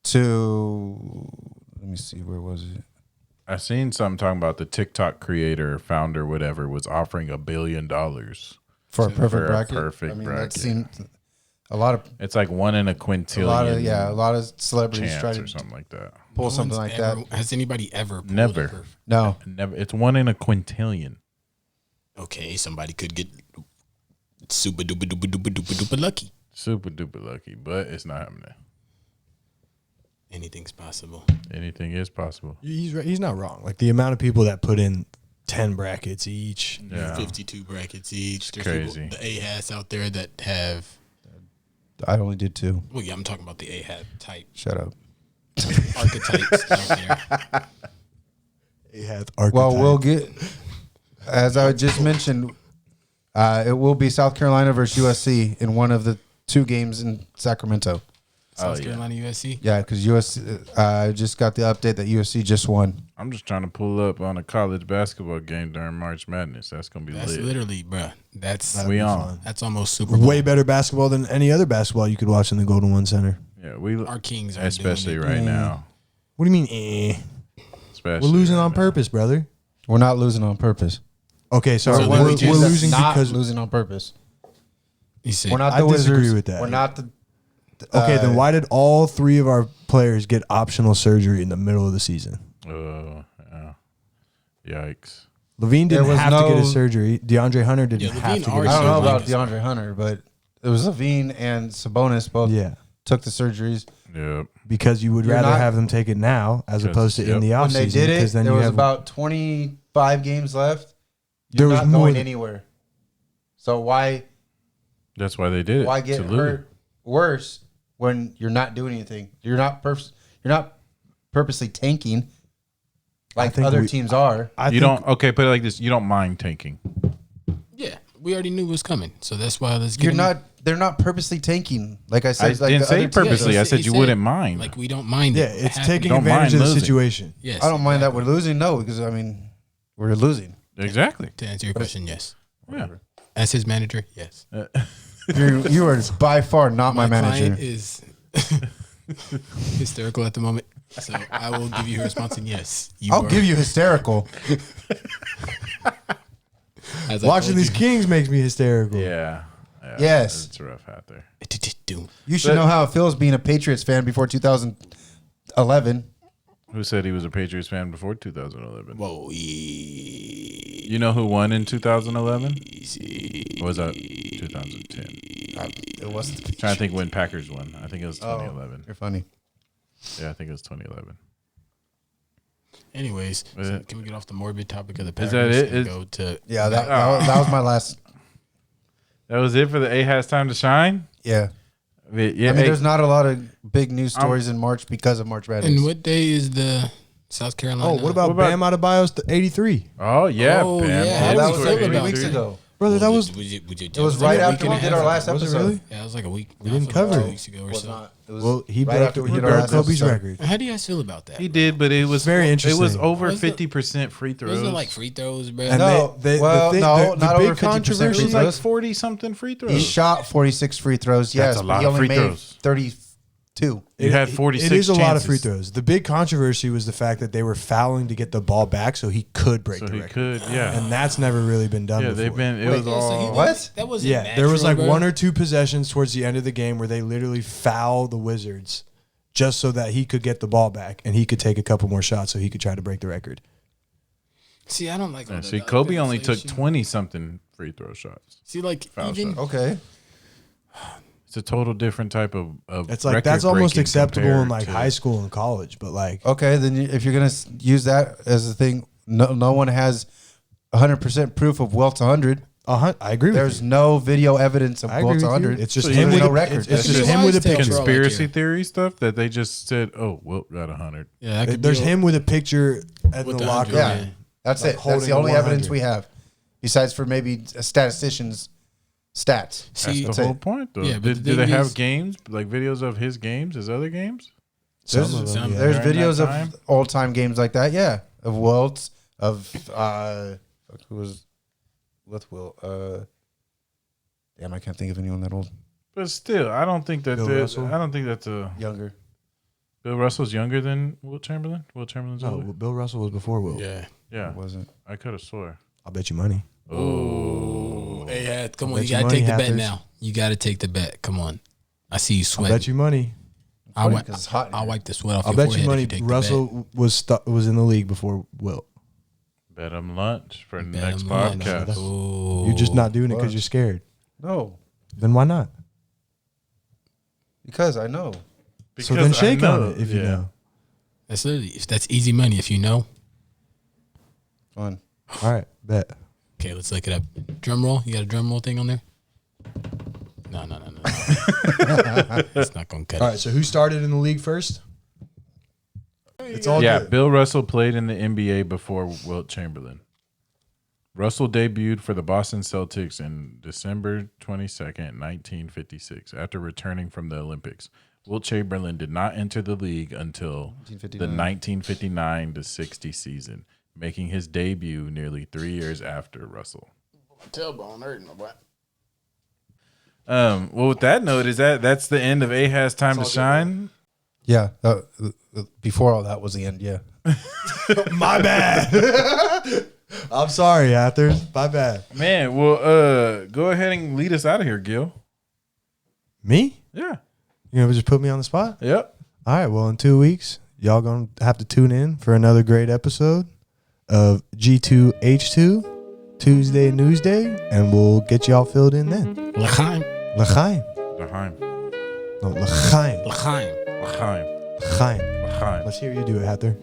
to, let me see, where was it? I seen something talking about the TikTok creator, founder, whatever, was offering $1 billion. For a perfect For a bracket. perfect I mean, bracket. that seemed a lot of It's like 1 in a quintillion. a lot of celebrities try chance or to something like that. pull No something one's like ever- that. Has anybody ever? pulled Never. a perf- No, Never. It's 1 in a quintillion. Okay, somebody could get super duper duper duper duper duper lucky. Super duper lucky, but it's not happening. Anything's possible. Anything is possible. He's not wrong. Like the amount of people that put in 10 brackets each. Yeah. 52 brackets each. There's crazy. People, the A-hats out there that have. I only did 2. Well, yeah, I'm talking about the A-hat type Shut up. archetypes out there. It had Well, we'll get, as I just mentioned, it will be South Carolina versus USC in one of the 2 games in Sacramento. South yeah. Carolina USC. Yeah, because USC. I just got the update that USC just won. I'm just trying to pull up on a college basketball game during March Madness. That's gonna be That's lit. literally, bruh. That's We on. That's almost Super Bowl. Way better basketball than any other basketball you could watch in the Golden One Center. Yeah, we Our Kings are especially doing it. right now. What do you mean? Especially We're losing right on now. purpose, brother. We're not losing on purpose. Okay, sorry. So we're then we just- losing not because. losing on purpose. You said We're not I the disagree Wizards. with that. We're not the. Okay, then why did all three of our players get optional surgery in the middle of the season? Yeah. Yikes. Levine didn't There was have to get no- his surgery. DeAndre Hunter didn't Yeah, have Levine to get already his I don't know surgery. about DeAndre Hunter, but it was Levine and Sabonis both Yeah, took the surgeries. Yep. because you would You're rather not- have them take it now as opposed to in the When offseason. they did it, Because then there you was have about 25 games left. There You're was not more going than- anywhere. So why That's why they did it. get to lose. hurt worse when you're not doing anything? You're not purposely tanking like think other we- teams are. I You think don't. Okay, put it like this. You don't mind tanking. yeah, we already knew it was coming, so that's why let's get You're him- not. They're not purposely tanking. Like I I said, like didn't the say other teams purposely. are. I said he you wouldn't mind. Like we don't mind. Yeah, it it's happening. taking Don't advantage mind of the losing. situation. Yes, I don't mind that exactly. we're losing. No, because I mean, we're losing. exactly. To answer your question, yes. Yeah. As his manager, yes. You are by far not my manager. client is hysterical at the moment, so I will give you a response in yes. I'll give you hysterical. Watching these Kings makes me hysterical. Yeah. Yes. It's rough out there. You should know how it feels being a Patriots fan before 2011. Who said he was a Patriots fan before 2011? Whoa, You know who won in 2011? Or was that 2010? It wasn't. Trying to think when Packers won. I think it was Oh, 2011. you're funny. Yeah, I think it was 2011. Anyways, Is so it- can we get off the morbid topic of the Is Packers that it? and Is- go to Yeah, that was my last. That was it for the A has time to shine. Yeah. Yeah, I mean, there's not a lot of big news stories in March because of March Madness. and what day is the South Carolina? Oh, what about What about- Bam Adebayo's 83? Oh yeah, Oh, Bam. yeah. Oh, How that do was we like feel 3 about weeks it? ago. Brother, that was It was right after we did our last Was it episode. really? Yeah, it was like a week. We didn't I feel like cover 2 it. weeks ago or Was so. not. It was Well, he right broke, after we he did our broke last Kobe's episode. record. How do you guys feel about that? He did, but it was Very It was interesting. over Was it- 50% free throws. Was it like free throws, bro? And No, well, no, not big over 50% free controversy- It was like throws. 40 something free throws. He shot 46 free throws. Yes, a but lot he of only free made throws. 32. You had 46 It is a lot of free chances. throws. The big controversy was the fact that they were fouling to get the ball back so he could break So the he record. could, yeah. And that's never really been done Yeah, before. they've been. It Wait, was Yeah, so he all. did- What? That wasn't Yeah, there was natural, like bro. 1 or 2 possessions towards the end of the game where they literally foul the Wizards just so that he could get the ball back and he could take a couple more shots so he could try to break the record. See, I don't like. all Yeah, that see, Kobe only took inflation. 20 something free throw shots. See, like Foul even shot. Okay. It's a total different type of. It's like that's almost record-breaking acceptable in compared like to- high school and college, but like Okay, then if you're going to use that as a thing, no one has 100% proof of Wilt 100. I agree with There's you. no video evidence of I agree Wilt with you. 100. It's just So him there's with no a record. It's That's just just him with a wise tale, picture. bro. conspiracy Like theory stuff that they just said, "Oh, Wilt got 100." yeah, that could There's be a- him with a picture at With the the locker 100, room. Yeah, that's Like it. That's holding the a only 100. evidence we have, besides for maybe a statistician's stats. See, That's the whole point, though. Yeah, but Did the they thing have is- games, like videos of his games, his other games? Some of them, yeah. There's During videos that of time? old time games like that. Yeah, of Wilt's, of who was with Wilt. Damn, I can't think of anyone that old. But still, I don't think that. Bill Russell? I don't think that's a. Younger. Bill Russell's younger than Wilt Chamberlain. Wilt Chamberlain's No, older. well, Bill Russell was before Will. yeah. Yeah, It wasn't. I could have swore. I'll bet you money. Oh, hey, come on, bet you you gotta money, take the bet Hathers. now. You gotta take the bet. Come on, I see you I'll sweating. bet you money. I'll, Funny wi- 'cause it's hot in I'll here. wipe the sweat off I'll your bet forehead you money. if you take the bet. Russell was in the league before Will. Bet him lunch for Bet next him lunch. podcast. Oh. You're just not doing it because Fuck. you're scared. No, Then why not? because I know. So then Because I shake on know- it if you yeah. know. That's literally that's easy money if you know. Fun. All right, bet. Okay, let's look it up. Drum roll. You got a drum roll thing on there? No. It's not gonna cut All it. right, so who started in the league first? It's all Yeah, good. Bill Russell played in the NBA before Wilt Chamberlain. Russell debuted for the Boston Celtics in December 22nd, 1956, after returning from the Olympics. Wilt Chamberlain did not enter the league until the 1959 to 60 season, making his debut nearly 3 years after Russell. Tailbone hurting my boy. Well, with that note, that's the end of A Has Time to Shine. Yeah. Before all that was the end. Yeah. My bad. I'm sorry, Athers. My bad. Man, well, go ahead and lead us out of here, Gil. Me? Yeah. You know, just put me on the spot? Yep. All right. Well, in 2 weeks, y'all going to have to tune in for another great episode of G2H2 Tuesday Newsday, and we'll get y'all filled in then. L'chaim. L'chaim. L'chaim. No, l'chaim. L'chaim. L'chaim. L'chaim. L'chaim. Let's hear you do it, Hather.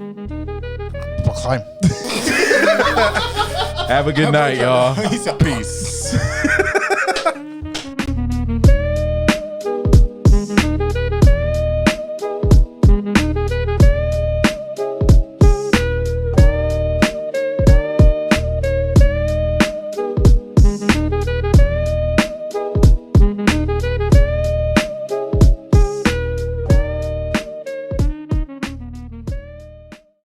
Have a good night, y'all. Peace.